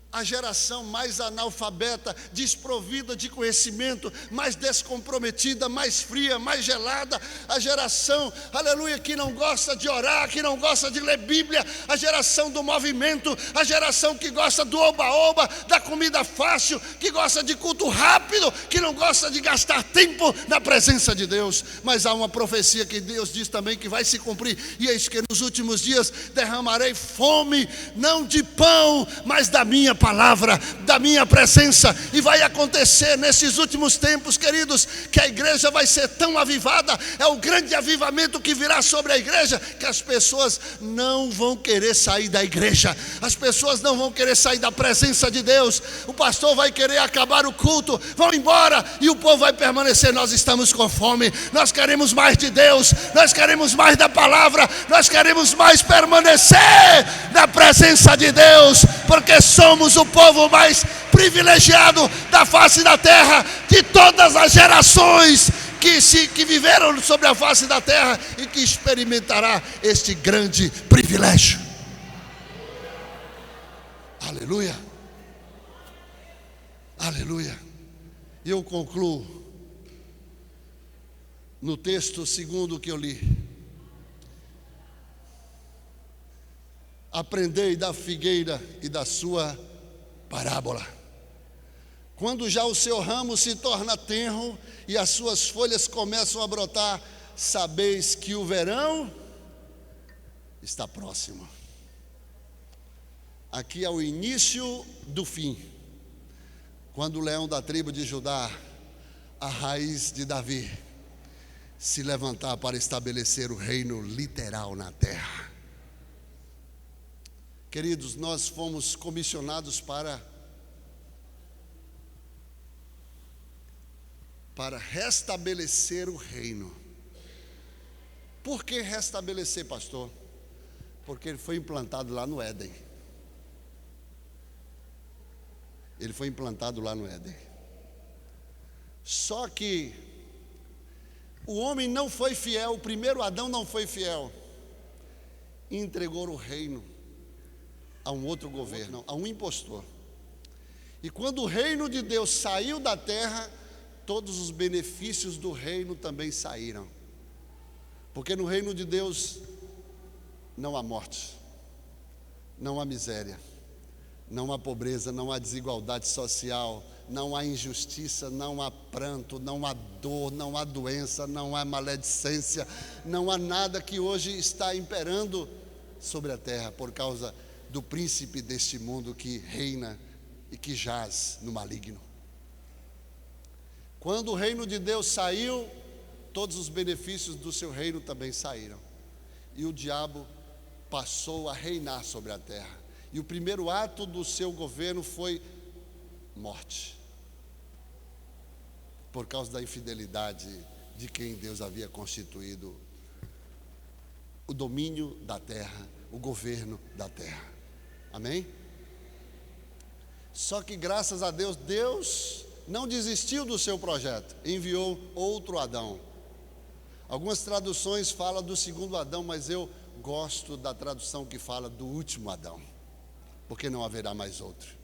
A geração mais analfabeta, desprovida de conhecimento, mais descomprometida, mais fria, mais gelada. A geração, aleluia, que não gosta de orar, que não gosta de ler Bíblia. A geração do movimento, a geração que gosta do oba-oba, da comida fácil, que gosta de culto rápido, que não gosta de gastar tempo na presença de Deus. Mas há uma profecia que Deus diz também que vai se cumprir, e eis que nos últimos dias derramarei fome, não de pão, mas da minha palavra, da minha presença. E vai acontecer nesses últimos tempos, queridos, que a igreja vai ser tão avivada, é o grande avivamento que virá sobre a igreja, que as pessoas não vão querer sair da igreja, as pessoas não vão querer sair da presença de Deus. O pastor vai querer acabar o culto, vão embora, e o povo vai permanecer. Nós estamos com fome, nós queremos mais de Deus, nós queremos mais da palavra, nós queremos mais permanecer na presença de Deus, porque somos o povo mais privilegiado da face da terra, de todas as gerações que viveram sobre a face da terra, e que experimentará este grande privilégio. Aleluia, aleluia. E eu concluo no texto segundo que eu li: aprendei da figueira e da sua parábola. Quando já o seu ramo se torna tenro e as suas folhas começam a brotar, sabeis que o verão está próximo. Aqui é o início do fim, quando o leão da tribo de Judá, a raiz de Davi, se levantar para estabelecer o reino literal na terra. Queridos, nós fomos comissionados para restabelecer o reino. Por que restabelecer, pastor? Porque ele foi implantado lá no Éden. Ele foi implantado lá no Éden. Só que o homem não foi fiel, o primeiro Adão não foi fiel, e entregou o reino a um outro governo, a um impostor. E quando o reino de Deus saiu da terra, todos os benefícios do reino também saíram. Porque no reino de Deus não há morte, não há miséria, não há pobreza, não há desigualdade social, não há injustiça, não há pranto, não há dor, não há doença, não há maledicência, não há nada que hoje está imperando sobre a terra por causa do príncipe deste mundo que reina e que jaz no maligno. Quando o reino de Deus saiu, todos os benefícios do seu reino também saíram, e o diabo passou a reinar sobre a terra, e o primeiro ato do seu governo foi morte, por causa da infidelidade de quem Deus havia constituído o domínio da terra, o governo da terra. Amém? Só que graças a Deus, Deus não desistiu do seu projeto, enviou outro Adão. Algumas traduções falam do segundo Adão, mas eu gosto da tradução que fala do último Adão, porque não haverá mais outro,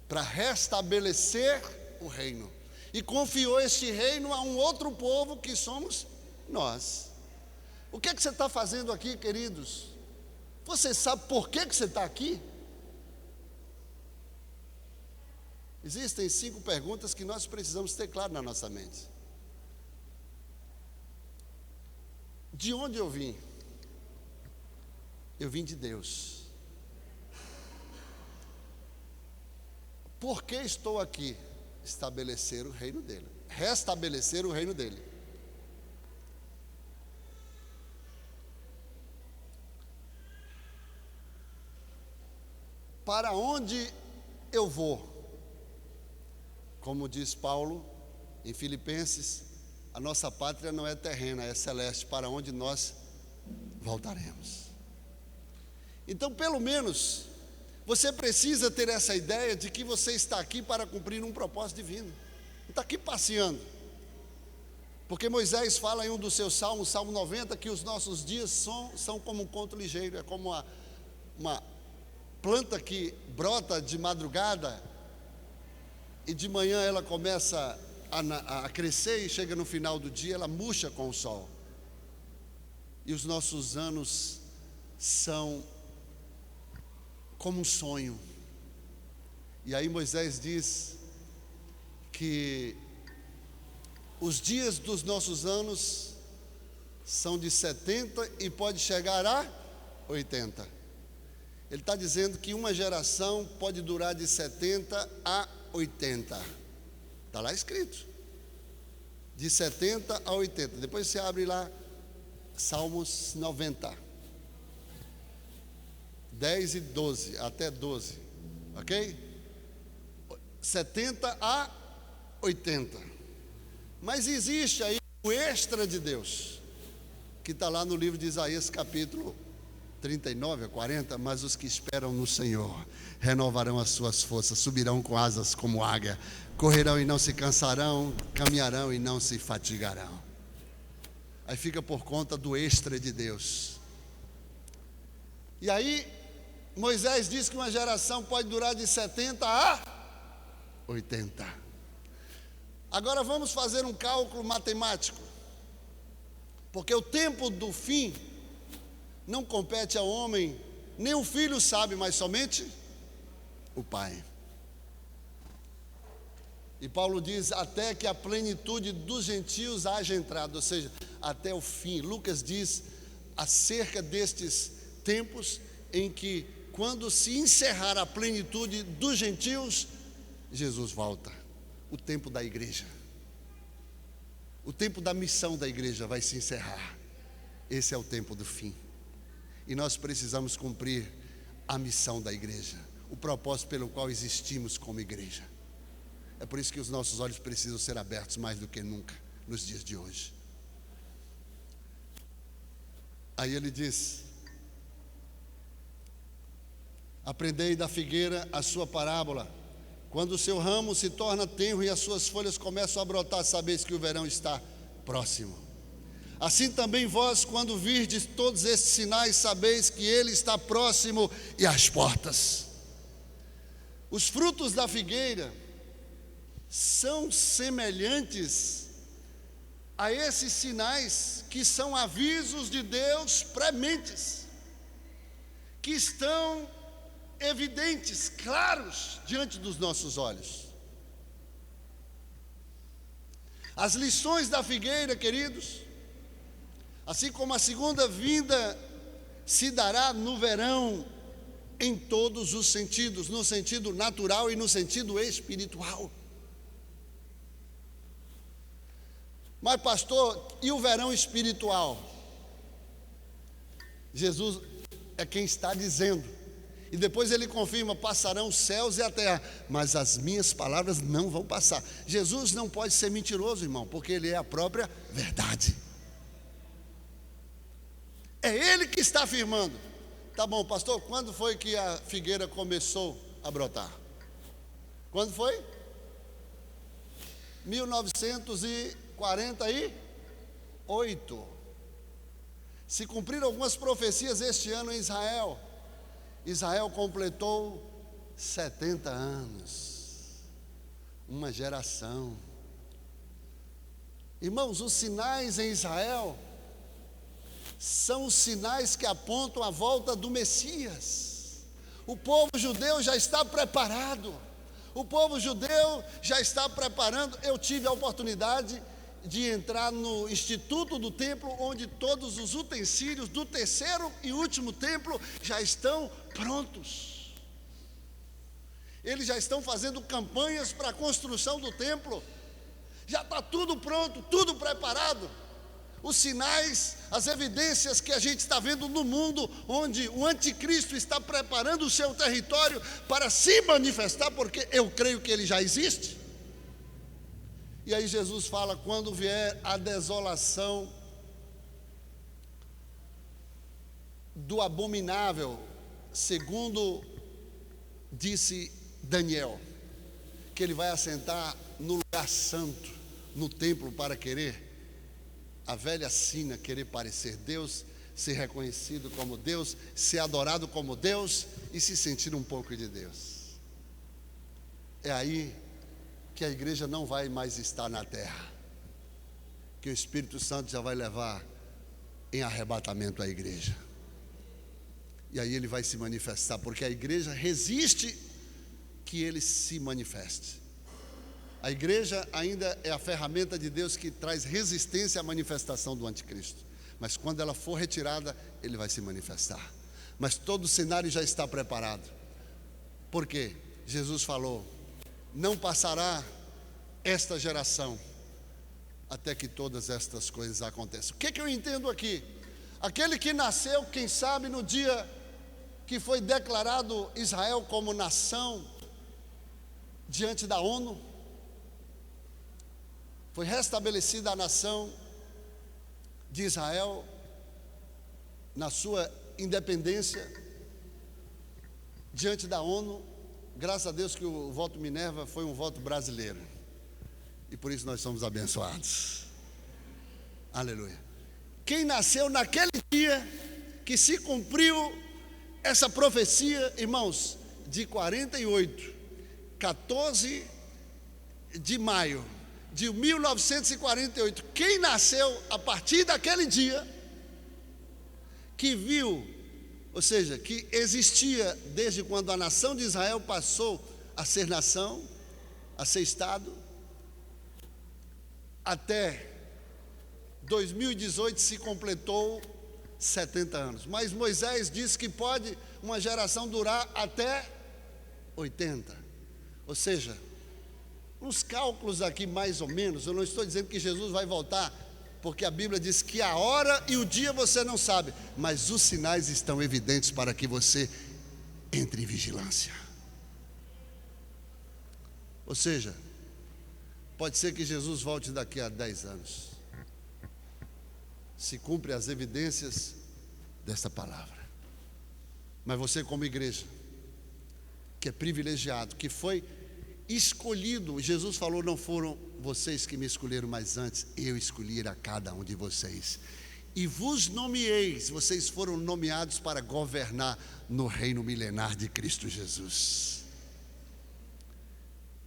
para restabelecer o reino, e confiou este reino a um outro povo que somos nós. O que é que você está fazendo aqui, queridos? Você sabe por que você está aqui? Existem 5 perguntas que nós precisamos ter claro na nossa mente. De onde eu vim? Eu vim de Deus. Por que estou aqui? Estabelecer o reino dele, restabelecer o reino dele. para onde eu vou? Como diz Paulo em Filipenses, a nossa pátria não é terrena, é celeste, para onde nós voltaremos. Então, pelo menos, você precisa ter essa ideia de que você está aqui para cumprir um propósito divino. Não está aqui passeando. Porque Moisés fala em um dos seus salmos, Salmo 90, que os nossos dias são como um conto ligeiro, é como uma planta que brota de madrugada e de manhã ela começa a crescer e chega no final do dia, ela murcha com o sol. E os nossos anos são como um sonho. E aí Moisés diz que os dias dos nossos anos são de 70 e pode chegar a 80. Ele está dizendo que uma geração pode durar de 70 a 80. Está lá escrito. De 70 a 80. Depois você abre lá Salmos 90. 10 e 12, até 12. Ok? 70 a 80. Mas existe aí o extra de Deus, que está lá no livro de Isaías, capítulo 39 a 40. Mas os que esperam no Senhor renovarão as suas forças, subirão com asas como águia, correrão e não se cansarão, caminharão e não se fatigarão. Aí fica por conta do extra de Deus. E aí Moisés diz que uma geração pode durar de 70 a 80. Agora vamos fazer um cálculo matemático, porque o tempo do fim não compete ao homem, nem o filho sabe, mas somente o pai. E Paulo diz, até que a plenitude dos gentios haja entrado, ou seja, até o fim. Lucas diz acerca destes tempos em que, quando se encerrar a plenitude dos gentios, Jesus volta. O tempo da igreja, o tempo da missão da igreja vai se encerrar. Esse é o tempo do fim. E nós precisamos cumprir a missão da igreja, o propósito pelo qual existimos como igreja. É por isso que os nossos olhos precisam ser abertos mais do que nunca nos dias de hoje. Aí ele diz: aprendei da figueira a sua parábola. Quando o seu ramo se torna tenro e as suas folhas começam a brotar, sabeis que o verão está próximo. Assim também vós, quando virdes todos estes sinais, sabeis que ele está próximo e às portas. Os frutos da figueira são semelhantes a esses sinais que são avisos de Deus prementes, que estão evidentes, claros diante dos nossos olhos. As lições da figueira, queridos, assim como a segunda vinda se dará no verão em todos os sentidos, no sentido natural e no sentido espiritual. Mas pastor, e o verão espiritual? Jesus é quem está dizendo. E depois ele confirma, passarão os céus e a terra, mas as minhas palavras não vão passar. Jesus não pode ser mentiroso, irmão, porque ele é a própria verdade. É ele que está afirmando. Tá bom, pastor, quando foi que a figueira começou a brotar? Quando foi? 1948. Se cumpriram algumas profecias este ano em Israel. Israel completou 70 anos, uma geração. Irmãos, os sinais em Israel são os sinais que apontam a volta do Messias. O povo judeu já está preparado, o povo judeu já está preparando. Eu tive a oportunidade de entrar no Instituto do Templo, onde todos os utensílios do terceiro e último templo já estão prontos. Eles já estão fazendo campanhas para a construção do templo. Já está tudo pronto, tudo preparado. os sinais, as evidências que a gente está vendo no mundo, onde o anticristo está preparando o seu território para se manifestar, porque eu creio que ele já existe. E aí Jesus fala: quando vier a desolação do abominável, segundo disse Daniel, que ele vai assentar no lugar santo, no templo, para querer a velha sina, querer parecer Deus, ser reconhecido como Deus, ser adorado como Deus e se sentir um pouco de Deus. É aí que a igreja não vai mais estar na terra, que o Espírito Santo já vai levar em arrebatamento a igreja. E aí ele vai se manifestar, porque a igreja resiste que ele se manifeste. A igreja ainda é a ferramenta de Deus que traz resistência à manifestação do anticristo. Mas quando ela for retirada, ele vai se manifestar. Mas todo o cenário já está preparado. Por quê? Jesus falou: não passará esta geração até que todas estas coisas aconteçam. O que eu entendo aqui? Aquele que nasceu, quem sabe, no dia que foi declarado Israel como nação diante da ONU, foi restabelecida a nação de Israel na sua independência diante da ONU. Graças a Deus que o voto Minerva foi um voto brasileiro, e por isso nós somos abençoados. Aleluia. Quem nasceu naquele dia que se cumpriu essa profecia, irmãos, de 48, 14 de maio de 1948, quem nasceu a partir daquele dia, que viu, ou seja, que existia desde quando a nação de Israel passou a ser nação, a ser Estado, até 2018 se completou 70 anos. Mas Moisés disse que pode uma geração durar até 80. Ou seja, uns cálculos aqui mais ou menos, eu não estou dizendo que Jesus vai voltar, porque a Bíblia diz que a hora e o dia você não sabe, mas os sinais estão evidentes para que você entre em vigilância. Ou seja, pode ser que Jesus volte daqui a 10 anos, se cumpre as evidências desta palavra. Mas você, como igreja, que é privilegiado, que foi escolhido, Jesus falou: não foram vocês que me escolheram, mas antes eu escolhi a cada um de vocês, e vos nomeeis, vocês foram nomeados para governar no reino milenar de Cristo Jesus.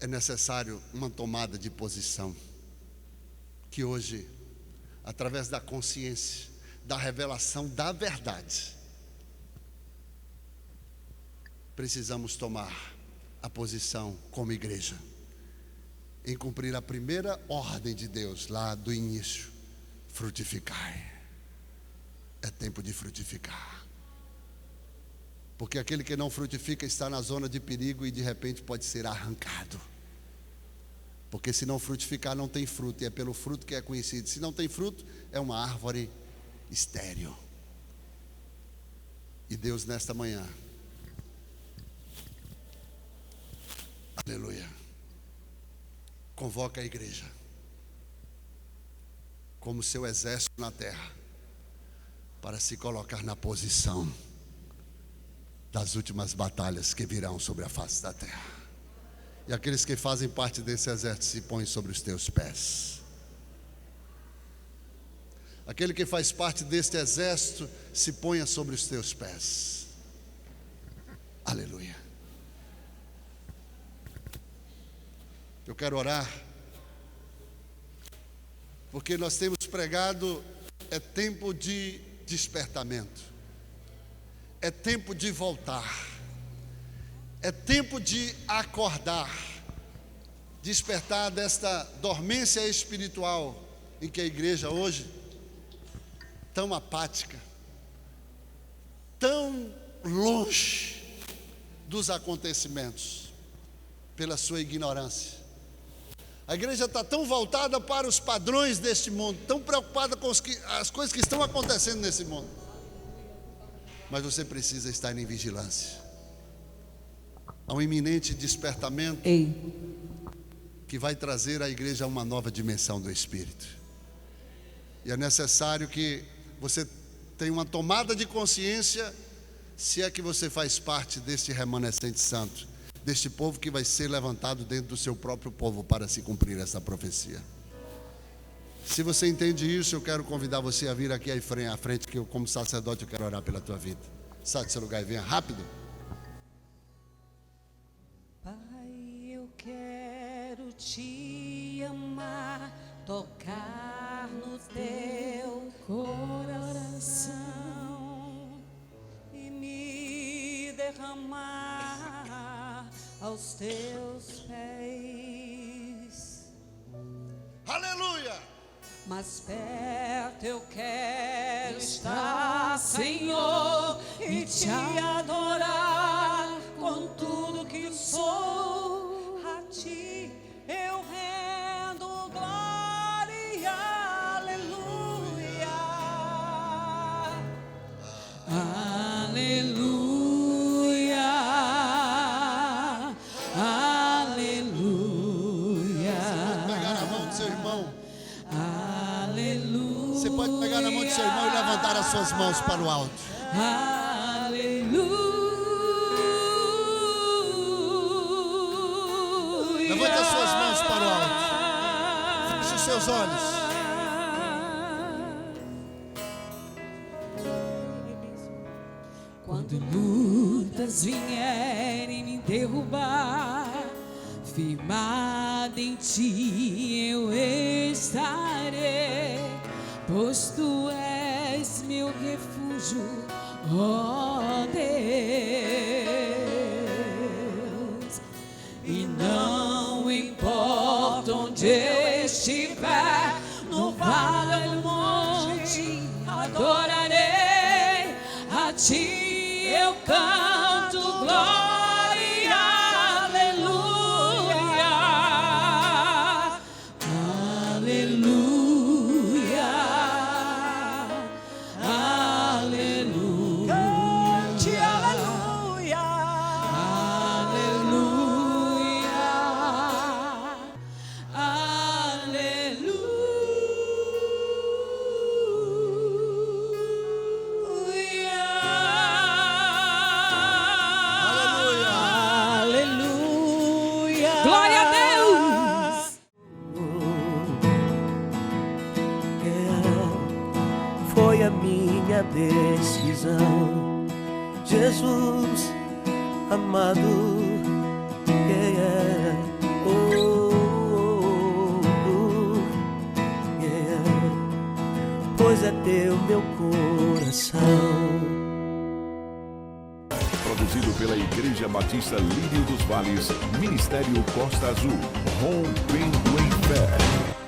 É necessário uma tomada de posição, que hoje, através da consciência, da revelação da verdade, precisamos tomar a posição como igreja, em cumprir a primeira ordem de Deus lá do início: frutificar. É tempo de frutificar, porque aquele que não frutifica está na zona de perigo e de repente pode ser arrancado. Porque se não frutificar, não tem fruto, e é pelo fruto que é conhecido. Se não tem fruto, é uma árvore estéril. E Deus, nesta manhã, aleluia, convoca a igreja como seu exército na terra, para se colocar na posição das últimas batalhas que virão sobre a face da terra. E aqueles que fazem parte desse exército se põem sobre os teus pés. Aquele que faz parte deste exército se ponha sobre os teus pés. Aleluia. Eu quero orar, porque nós temos pregado, é tempo de despertamento, é tempo de voltar, é tempo de acordar, despertar desta dormência espiritual em que a igreja hoje, tão apática, tão longe dos acontecimentos, pela sua ignorância. A igreja está tão voltada para os padrões deste mundo, tão preocupada com as coisas que estão acontecendo nesse mundo. Mas você precisa estar em vigilância. Há um iminente despertamento que vai trazer à igreja uma nova dimensão do Espírito. E é necessário que você tenha uma tomada de consciência, se é que você faz parte deste remanescente santo, deste povo que vai ser levantado dentro do seu próprio povo para se cumprir essa profecia. Se você entende isso, eu quero convidar você a vir aqui à frente, que eu, como sacerdote, eu quero orar pela tua vida. Sai do seu lugar e venha rápido. Pai, eu quero te amar, tocar no teu coração e me derramar aos teus pés. Aleluia! Mais perto eu quero estar, Senhor, e te adorar com tudo que sou. A ti eu rendo glória, aleluia, aleluia, aleluia. Pegar na mão do seu irmão. Aleluia. Você pode pegar na mão do seu irmão e levantar as suas mãos para o alto. Aleluia. Levante as suas mãos para o alto. Feche os seus olhos. Quando lutas vierem me derrubar, firmado em ti eu estarei, pois tu és meu refúgio, ó Deus. E não importa onde eu estiver, no vale ou no monte, adorarei a ti. Eu canto glória, aleluia, aleluia, aleluia. Cante aleluia, aleluia, aleluia. Glória a Deus! Foi a minha decisão, Jesus amado, pois é teu meu coração. Produzido pela Igreja Batista Lírio dos Vales, Ministério Costa Azul, rompendo em fé.